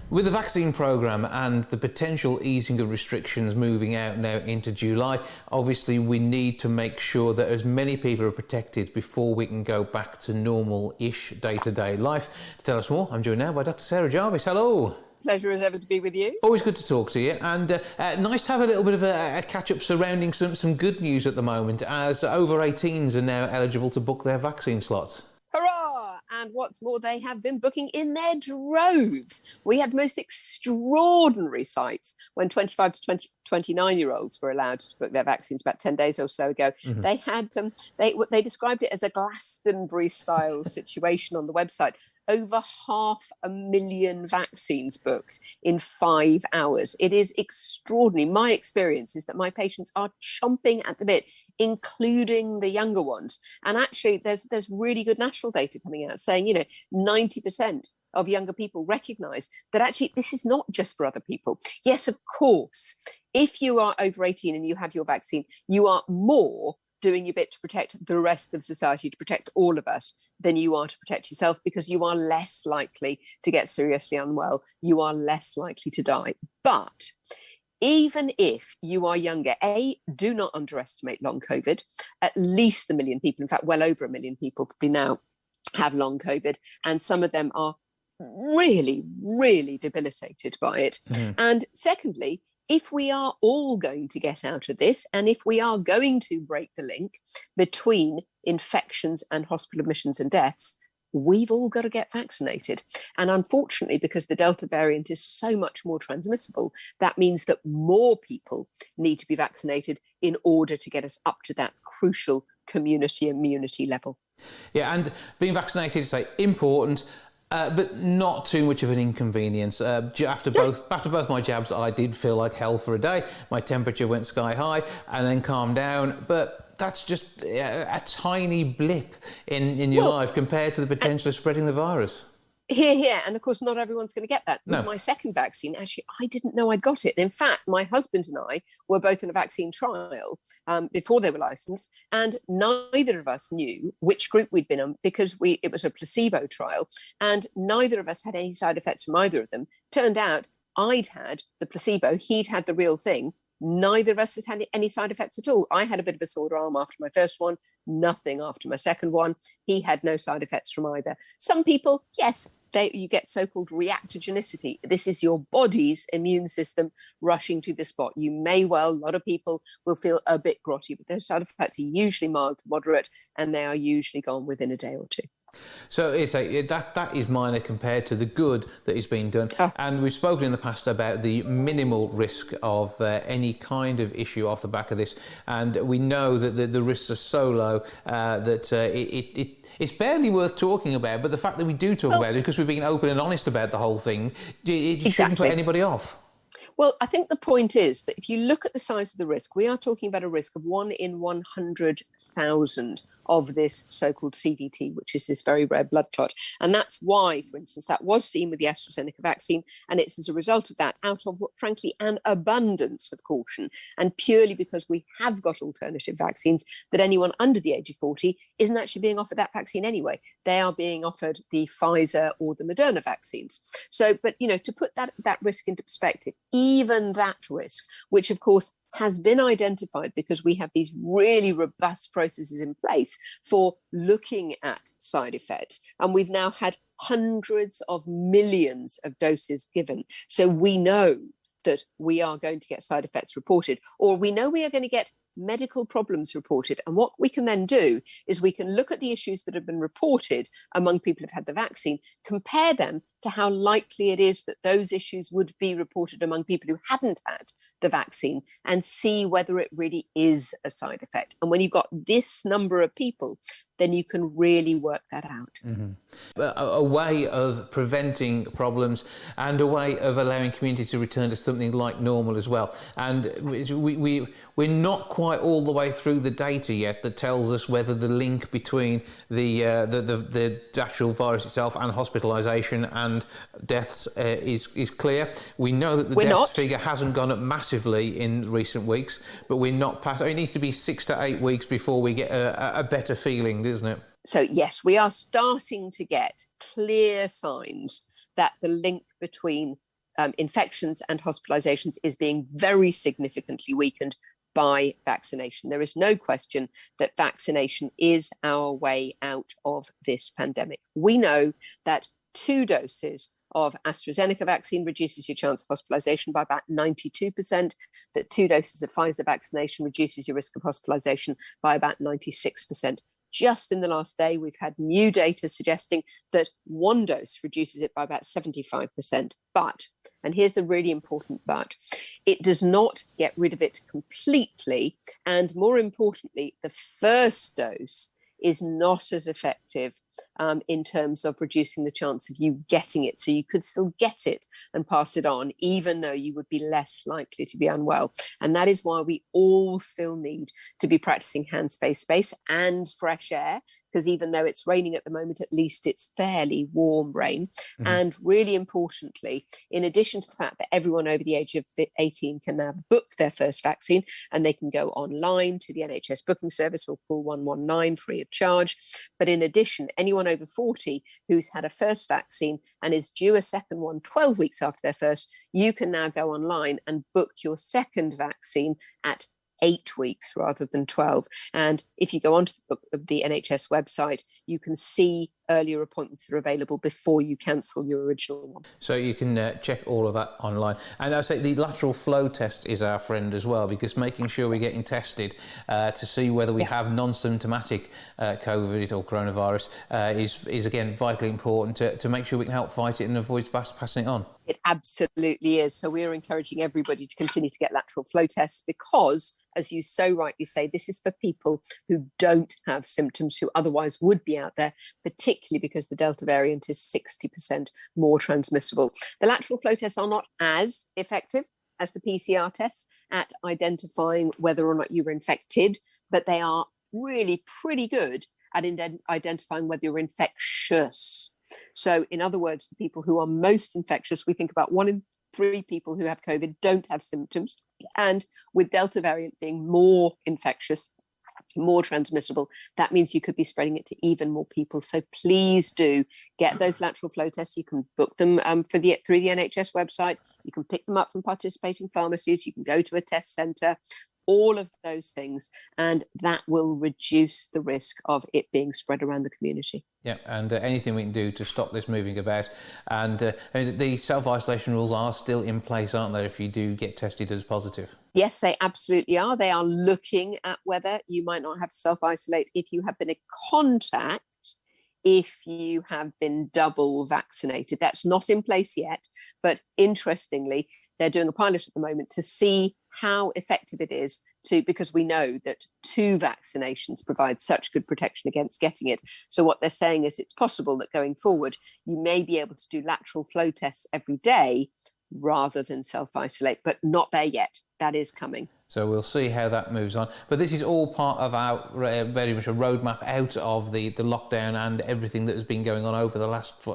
With the vaccine programme and the potential easing of restrictions moving out now into July, obviously we need to make sure that as many people are protected before we can go back to normal-ish day-to-day life. To tell us more, I'm joined now by Dr. Sarah Jarvis. Hello. Pleasure as ever to be with you. Always good to talk to you, and nice to have a little bit of a catch-up surrounding some good news at the moment, as over 18s are now eligible to book their vaccine slots. Hurrah! And what's more, they have been booking in their droves. We had the most extraordinary sights when 25 to 29-year-olds were allowed to book their vaccines about 10 days or so ago. Mm-hmm. They had they described it as a Glastonbury-style situation on the website. Over 500,000 vaccines booked in 5 hours. It is extraordinary. My experience is that my patients are chomping at the bit, including the younger ones. And actually, there's really good national data coming out saying, 90% of younger people recognise that actually this is not just for other people. Yes, of course, if you are over 18 and you have your vaccine, you are more doing your bit to protect the rest of society, to protect all of us, than you are to protect yourself, because you are less likely to get seriously unwell. You are less likely to die. But even if you are younger, do not underestimate long COVID. At least 1 million people, in fact, well over 1 million people probably now have long COVID, and some of them are really, really debilitated by it. Mm-hmm. And secondly, if we are all going to get out of this, and if we are going to break the link between infections and hospital admissions and deaths, we've all got to get vaccinated. And unfortunately, because the Delta variant is so much more transmissible, that means that more people need to be vaccinated in order to get us up to that crucial community immunity level. Yeah, and being vaccinated is important. But not too much of an inconvenience. After both my jabs, I did feel like hell for a day. My temperature went sky high and then calmed down. But that's just a tiny blip in your life compared to the potential of spreading the virus. Here. And of course, not everyone's going to get that. No. With my second vaccine, actually, I didn't know I'd got it. In fact, my husband and I were both in a vaccine trial before they were licensed, and neither of us knew which group we'd been on, because it was a placebo trial, and neither of us had any side effects from either of them. Turned out I'd had the placebo, he'd had the real thing. Neither of us had any side effects at all. I had a bit of a sore arm after my first one, nothing after my second one. He had no side effects from either. Some people, yes, you get so-called reactogenicity. This is your body's immune system rushing to the spot. You may well, a lot of people will feel a bit grotty, but those side effects are usually mild to moderate, and they are usually gone within a day or two. So that is minor compared to the good that is being done. And we've spoken in the past about the minimal risk of any kind of issue off the back of this. And we know that the risks are so low that it's barely worth talking about. But the fact that we do talk about it, because we're being open and honest about the whole thing, it shouldn't put anybody off. Well, I think the point is that if you look at the size of the risk, we are talking about a risk of 1 in 100,000 of this so-called CVT, which is this very rare blood clot. And that's why, for instance, that was seen with the AstraZeneca vaccine. And it's as a result of that, out of, frankly, an abundance of caution, and purely because we have got alternative vaccines, that anyone under the age of 40 isn't actually being offered that vaccine anyway. They are being offered the Pfizer or the Moderna vaccines. So, but, to put that risk into perspective, even that risk, which of course has been identified because we have these really robust processes in place for looking at side effects. And we've now had hundreds of millions of doses given. So we know that we are going to get side effects reported, or we know we are going to get medical problems reported. And what we can then do is we can look at the issues that have been reported among people who've had the vaccine, compare them to how likely it is that those issues would be reported among people who hadn't had the vaccine, and see whether it really is a side effect. And when you've got this number of people, then you can really work that out. Mm-hmm. A way of preventing problems and a way of allowing community to return to something like normal as well. And we're not quite all the way through the data yet that tells us whether the link between the actual virus itself and hospitalisation and deaths is clear. We know that the deaths figure hasn't gone up massively in recent weeks, but we're not past. It needs to be 6 to 8 weeks before we get a better feeling, isn't it? So yes, we are starting to get clear signs that the link between infections and hospitalizations is being very significantly weakened by vaccination. There is no question that vaccination is our way out of this pandemic. We know that 2 doses of AstraZeneca vaccine reduces your chance of hospitalization by about 92%, that 2 doses of Pfizer vaccination reduces your risk of hospitalization by about 96%. Just in the last day, we've had new data suggesting that 1 dose reduces it by about 75%. But, and here's the really important but, it does not get rid of it completely. And more importantly, the first dose is not as effective in terms of reducing the chance of you getting it. So you could still get it and pass it on, even though you would be less likely to be unwell. And that is why we all still need to be practicing hands, face, space and fresh air, because even though it's raining at the moment, at least it's fairly warm rain. Mm-hmm. And really importantly, in addition to the fact that everyone over the age of 18 can now book their first vaccine, and they can go online to the NHS booking service or call 119 free of charge. But in addition, anyone over 40 who's had a first vaccine and is due a second one 12 weeks after their first, you can now go online and book your second vaccine at 8 weeks rather than 12. And if you go onto the NHS website, you can see earlier appointments that are available before you cancel your original one. So you can check all of that online. And I say the lateral flow test is our friend as well, because making sure we're getting tested to see whether we have non-symptomatic COVID or coronavirus is again vitally important to make sure we can help fight it and avoid passing it on. It absolutely is. So we're encouraging everybody to continue to get lateral flow tests because, as you so rightly say, this is for people who don't have symptoms, who otherwise would be out there, particularly because the Delta variant is 60% more transmissible. The lateral flow tests are not as effective as the PCR tests at identifying whether or not you were infected, but they are really pretty good at identifying whether you're infectious. So in other words, the people who are most infectious, we think about 1 in 3 people who have COVID don't have symptoms. And with Delta variant being more infectious, more transmissible, that means you could be spreading it to even more people. So please do get those lateral flow tests. You can book them through the NHS website. You can pick them up from participating pharmacies. You can go to a test centre. All of those things, and that will reduce the risk of it being spread around the community. Yeah, and anything we can do to stop this moving about. And the self-isolation rules are still in place, aren't they, if you do get tested as positive? Yes, they absolutely are. They are looking at whether you might not have to self-isolate if you have been in contact, if you have been double vaccinated. That's not in place yet, but interestingly, they're doing a pilot at the moment to see how effective it is because we know that 2 vaccinations provide such good protection against getting it. So what they're saying is it's possible that going forward, you may be able to do lateral flow tests every day rather than self-isolate, but not there yet. That is coming. So we'll see how that moves on. But this is all part of our very much a roadmap out of the lockdown and everything that has been going on over the last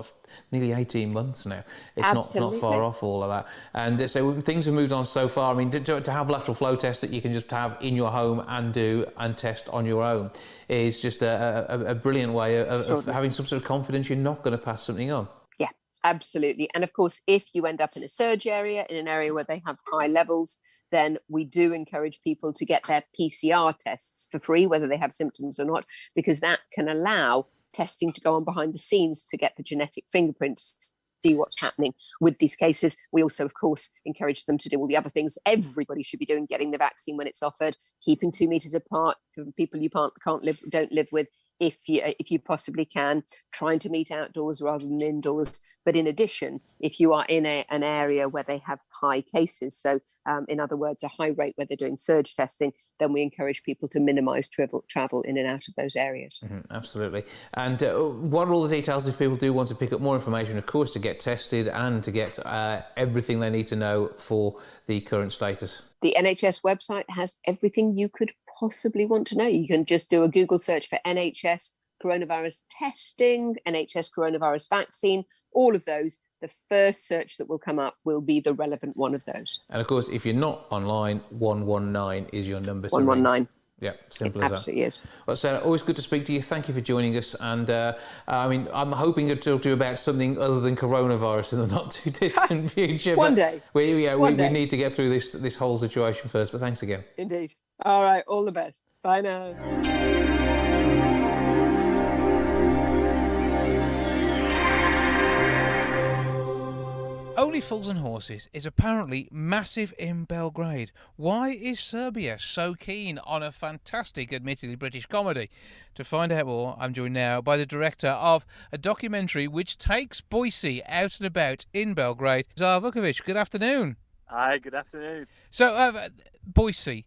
nearly 18 months now. It's not far off all of that. And so things have moved on so far. I mean, to have lateral flow tests that you can just have in your home and do and test on your own is just a brilliant way of having some sort of confidence you're not going to pass something on. Yeah, absolutely. And of course, if you end up in a surge area, in an area where they have high levels, then we do encourage people to get their PCR tests for free, whether they have symptoms or not, because that can allow testing to go on behind the scenes to get the genetic fingerprints, see what's happening with these cases. We also, of course, encourage them to do all the other things everybody should be doing, getting the vaccine when it's offered, keeping 2 meters apart from people you don't live with, if you possibly can, trying to meet outdoors rather than indoors. But in addition, if you are in an area where they have high cases, so in other words, a high rate where they're doing surge testing, then we encourage people to minimise travel in and out of those areas. Mm-hmm, absolutely. And what are all the details if people do want to pick up more information, of course, to get tested and to get everything they need to know for the current status? The NHS website has everything you could possibly want to know. You can just do a Google search for NHS coronavirus testing, NHS coronavirus vaccine, all of those. The first search that will come up will be the relevant one of those. And of course, if you're not online, 119 is your number. 119. Yeah, simple as that. Absolutely is. Well, Sarah, always good to speak to you. Thank you for joining us. And I mean, I'm hoping to talk to you about something other than coronavirus in the not too distant future. One day. We need to get through this whole situation first. But thanks again. Indeed. All right. All the best. Bye now. Only Fools and Horses is apparently massive in Belgrade. Why is Serbia so keen on a fantastic, admittedly British comedy? To find out more, I'm joined now by the director of a documentary which takes Boycie out and about in Belgrade, Lazar Vuković. Good afternoon. Hi, good afternoon. So, Boycie,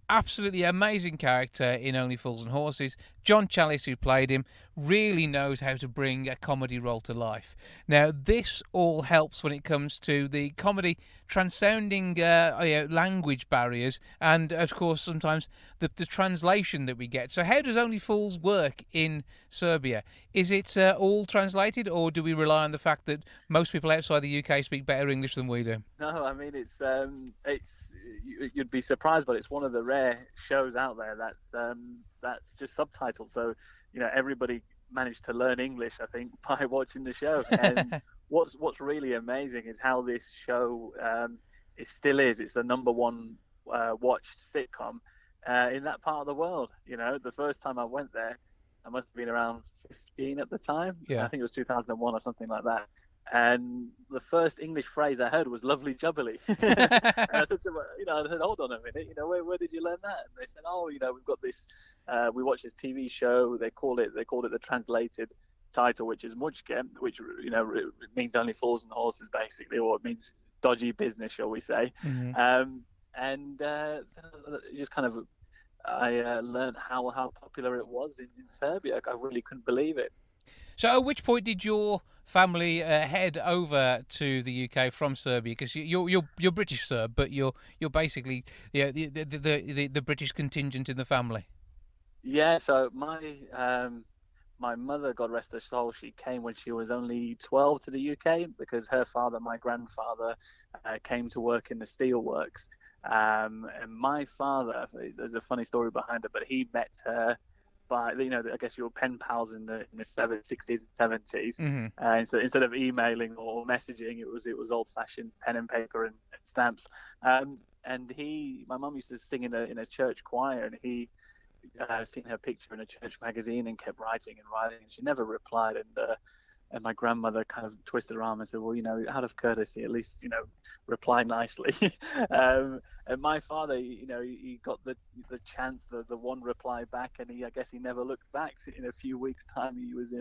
absolutely amazing character in Only Fools and Horses. John Challis, who played him, really knows how to bring a comedy role to life. Now, this all helps when it comes to the comedy transcending language barriers and, of course, sometimes the translation that we get. So how does Only Fools work in Serbia? Is it all translated, or do we rely on the fact that most people outside the UK speak better English than we do? No, I mean, it's you'd be surprised, but it's one of the rare shows out there that's just subtitled. So, everybody managed to learn English, I think, by watching the show. And what's really amazing is how this show it's the number one watched sitcom in that part of the world. The first time I went there, I must have been around 15 at the time. Yeah. I think it was 2001 or something like that. And the first English phrase I heard was "lovely jubbly." And I said to them, I said, "Hold on a minute, where did you learn that?" And they said, "Oh, we've got this. We watched this TV show. They called it the translated title, which is Muchke, which it means only fools and horses, basically, or it means dodgy business, shall we say?" Mm-hmm. And then just kind of I learned how popular it was in Serbia. I really couldn't believe it. So at which point did your family head over to the UK from Serbia? Because you're British Serb, but you're basically the British contingent in the family. Yeah. So my mother, God rest her soul, she came when she was only 12 to the UK because her father, my grandfather, came to work in the steelworks. And my father, there's a funny story behind it, but he met her by, I guess your pen pals in the 60s and 70s. Mm-hmm. And so instead of emailing or messaging, it was old-fashioned pen and paper and stamps. And my mum used to sing in a church choir, and he seen her picture in a church magazine and kept writing, and she never replied. And my grandmother kind of twisted her arm and said, well, out of courtesy, at least, reply nicely. And my father, he got the chance, the one reply back, and I guess he never looked back. In a few weeks' time, he was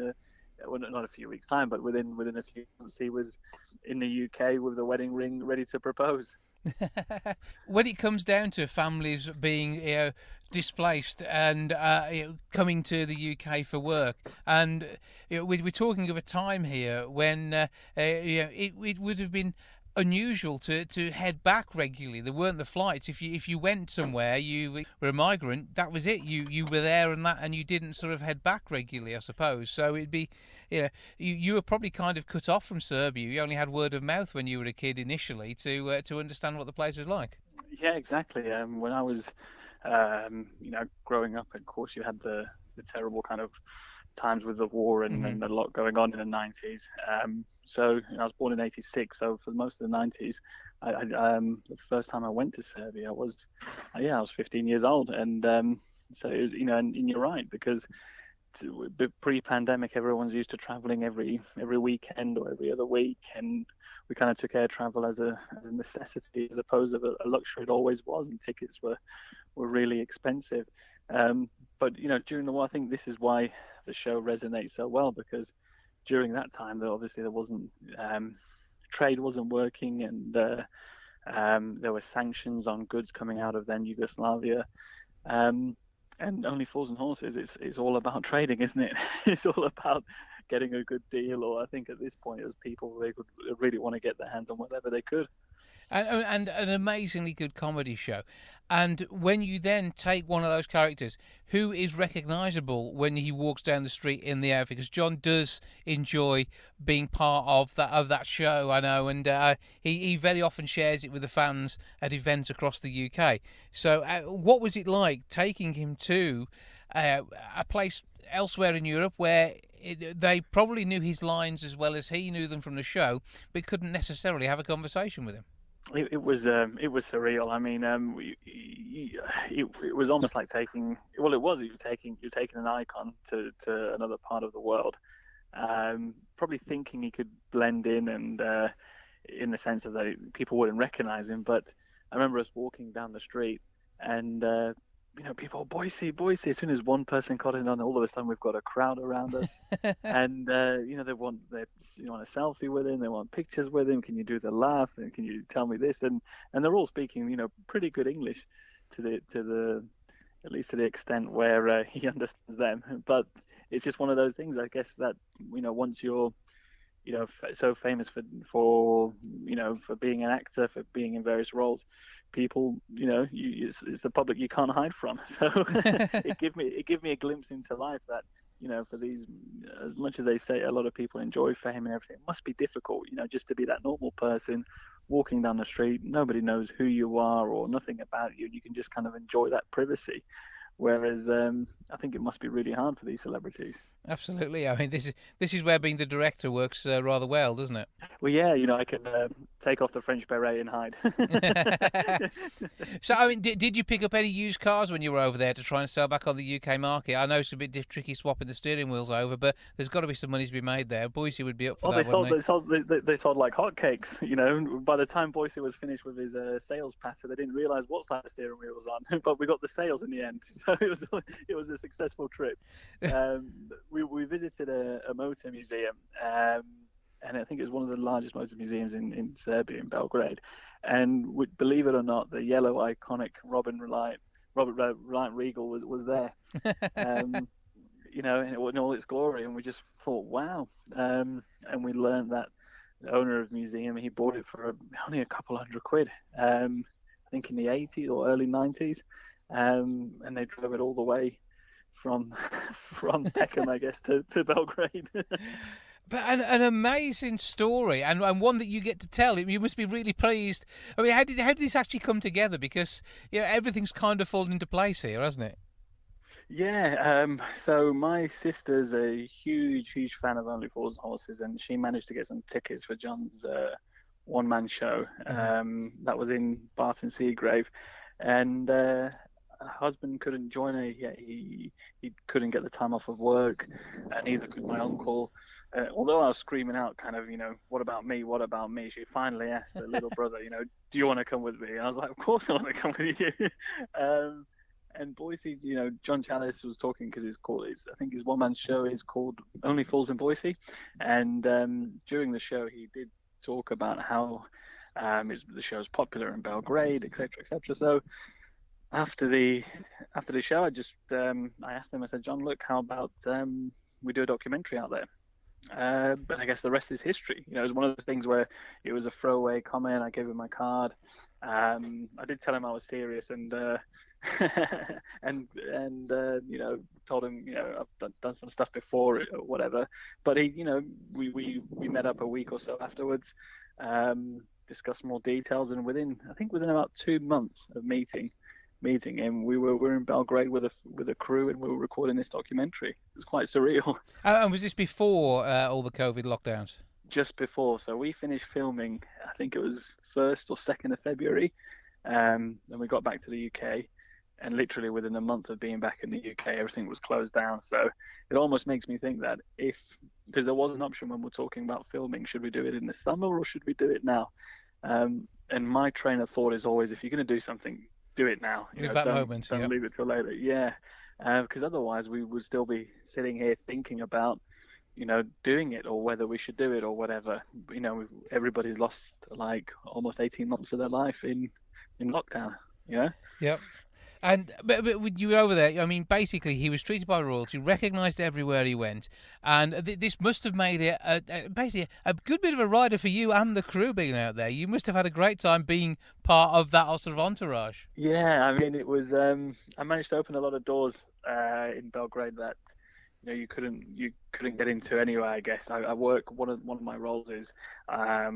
well, not a few weeks' time, but within a few months, he was in the UK with the wedding ring ready to propose. When it comes down to families being displaced and coming to the UK for work, and we're talking of a time here when it would have been unusual to head back regularly. There weren't the flights. If you went somewhere, you were a migrant, that was it. You were there and you didn't sort of head back regularly, I suppose. So it'd be, you were probably kind of cut off from Serbia. You only had word of mouth when you were a kid initially to understand what the place was like. Yeah, exactly. When I was, growing up, of course, you had the terrible kind of times with the war and a lot going on in the 90s. So I was born in 86. So for most of the 90s, the first time I went to Serbia, I was 15 years old. And so, and you're right, because pre-pandemic, everyone's used to traveling every weekend or every other week. And we kind of took air travel as a necessity as opposed to a luxury it always was. And tickets were really expensive. But during the war, I think this is why the show resonates so well, because during that time, obviously there wasn't trade wasn't working, and there were sanctions on goods coming out of then Yugoslavia, and Only Fools and Horses. It's all about trading, isn't it? It's all about getting a good deal, or I think at this point, as people, they could really want to get their hands on whatever they could. And an amazingly good comedy show. And when you then take one of those characters who is recognisable when he walks down the street in the outfit, because John does enjoy being part of that show, I know, and he very often shares it with the fans at events across the UK. So what was it like taking him to a place elsewhere in Europe where they probably knew his lines as well as he knew them from the show, but couldn't necessarily have a conversation with him? It was surreal. I mean, it was almost like taking. Well, it was. You're taking an icon to another part of the world. Probably thinking he could blend in, and in the sense of that people wouldn't recognize him. But I remember us walking down the street, and people, Boycie. As soon as one person caught in on, all of a sudden we've got a crowd around us, and they want a selfie with him, they want pictures with him. Can you do the laugh? And can you tell me this? And they're all speaking, pretty good English, to the at least to the extent where he understands them. But it's just one of those things, I guess, that once you're so famous for being an actor, for being in various roles, people, it's the public you can't hide from. So it gave me a glimpse into life that, for these, as much as they say a lot of people enjoy fame and everything, it must be difficult, just to be that normal person walking down the street. Nobody knows who you are or nothing about you. You can just kind of enjoy that privacy. Whereas I think it must be really hard for these celebrities. Absolutely. I mean, this is where being the director works rather well, doesn't it? Well, yeah, I can take off the French beret and hide. So, I mean, did you pick up any used cars when you were over there to try and sell back on the UK market? I know it's a bit tricky swapping the steering wheels over, but there's got to be some money to be made there. Boycie would be up for that, they sold like hotcakes. By the time Boycie was finished with his sales patter, they didn't realise what side the steering wheel was on, but we got the sales in the end. So it was a successful trip. We visited a motor museum, and I think it was one of the largest motor museums in Serbia, in Belgrade. And believe it or not, the yellow iconic Robert Reliant Regal was there, in all its glory. And we just thought, wow. And we learned that the owner of the museum, he bought it for only a couple £100. I think in the 80s or early 90s. And they drove it all the way from Peckham, I guess, to Belgrade. But an amazing story, and one that you get to tell. You must be really pleased. I mean, how did this actually come together? Because everything's kind of fallen into place here, hasn't it? Yeah, so my sister's a huge fan of Only Fools and Horses, and she managed to get some tickets for John's one-man show. That was in Barton Seagrave, and her husband couldn't join her. He couldn't get the time off of work, and neither could my uncle. Although I was screaming out, kind of, what about me? What about me? She finally asked her little brother, do you want to come with me? And I was like, of course I want to come with you. And Boycie, John Chalice was talking because I think his one-man show is called Only Fools in Boycie. And during the show, he did talk about how the show's popular in Belgrade, etc., etc. So after the show, I asked him, I said, John, look, how about we do a documentary out there? But I guess the rest is history. It was one of the things where it was a throwaway comment. I gave him my card. I did tell him I was serious, and told him I've done some stuff before or whatever. But he, we met up a week or so afterwards, discussed more details, and within about 2 months of meeting him, we were in Belgrade with a crew, and we were recording this documentary. It was quite surreal. And was this before all the COVID lockdowns? Just before. So we finished filming, I think it was 1st or 2nd of February, and we got back to the UK, and literally within a month of being back in the UK, everything was closed down. So it almost makes me think that because there was an option when we're talking about filming, should we do it in the summer or should we do it now? And my train of thought is always, if you're going to do something, do it now. Don't leave it till later. Yeah, because otherwise we would still be sitting here thinking about, doing it, or whether we should do it or whatever. Everybody's lost like almost 18 months of their life in lockdown. Yep. And but when you were over there, I mean, basically he was treated by royalty, recognised everywhere he went, and this must have made it basically a good bit of a rider for you and the crew being out there. You must have had a great time being part of that sort of entourage. Yeah, I mean, it was. I managed to open a lot of doors in Belgrade that you couldn't get into anyway. I guess I work. One of my roles is I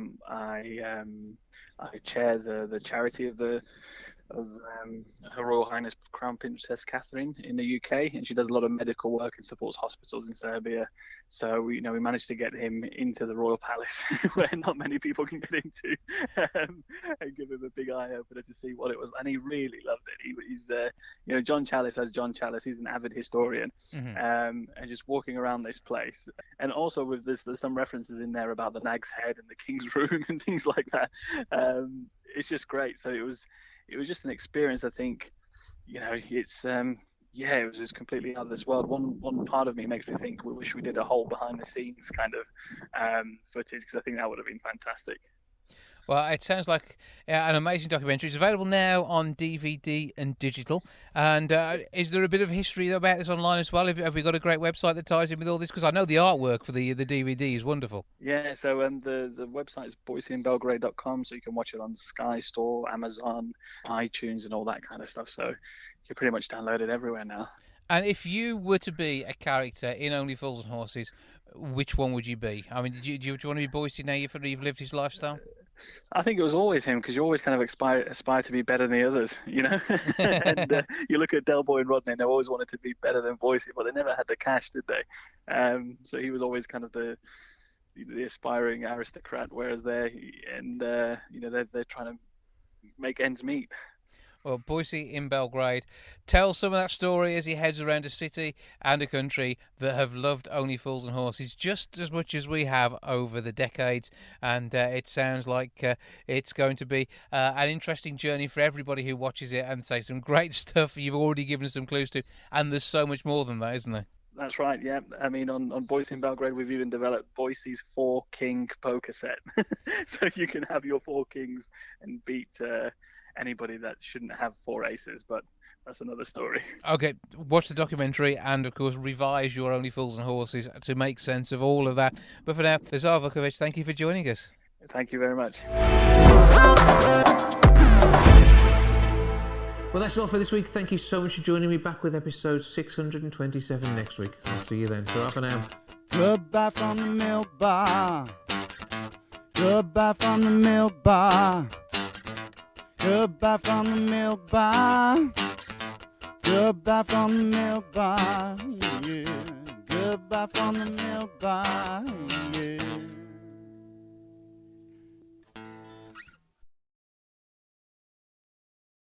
chair the charity of Her Royal Highness Crown Princess Catherine in the UK, and she does a lot of medical work and supports hospitals in Serbia. So we managed to get him into the Royal Palace, where not many people can get into, and give him a big eye opener to see what it was. And he really loved it. He's John Chalice as John Chalice. He's an avid historian, and just walking around this place, and also with there's some references in there about the Nag's Head and the King's Room and things like that. It's just great. So it was just an experience. I think, it was completely out of this world. One part of me makes me think we wish we did a whole behind the scenes kind of footage, because I think that would have been fantastic. Well, it sounds like an amazing documentary. It's available now on DVD and digital. And is there a bit of history about this online as well? Have we got a great website that ties in with all this? Because I know the artwork for the DVD is wonderful. Yeah, so the website is boycieinbelgrade.com, so you can watch it on Sky Store, Amazon, iTunes, and all that kind of stuff. So you can pretty much download it everywhere now. And if you were to be a character in Only Fools and Horses, which one would you be? I mean, do you want to be Boycie now you've lived his lifestyle? I think it was always him, because you always kind of aspire to be better than the others, and you look at Del Boy and Rodney, and they always wanted to be better than Boycie, but they never had the cash, did they? So he was always kind of the aspiring aristocrat, whereas they're trying to make ends meet. Well, Boycie in Belgrade tells some of that story as he heads around a city and a country that have loved Only Fools and Horses just as much as we have over the decades. And it sounds like it's going to be an interesting journey for everybody who watches it, and say some great stuff you've already given us some clues to. And there's so much more than that, isn't there? That's right, yeah. I mean, on Boycie in Belgrade, we've even developed Boycie's 4-king poker set. So you can have your 4 kings and beat anybody that shouldn't have 4 aces, but that's another story. Okay, watch the documentary and, of course, revise your Only Fools and Horses to make sense of all of that. But for now, Lazar Vuković, thank you for joining us. Thank you very much. Well, that's all for this week. Thank you so much for joining me. Back with episode 627 next week. I'll see you then. Ta-ra for now. Goodbye from the milk bar. Goodbye from the milk bar. Goodbye from the milk bar. Goodbye from the milk bar, yeah. Goodbye from the milk bar, yeah.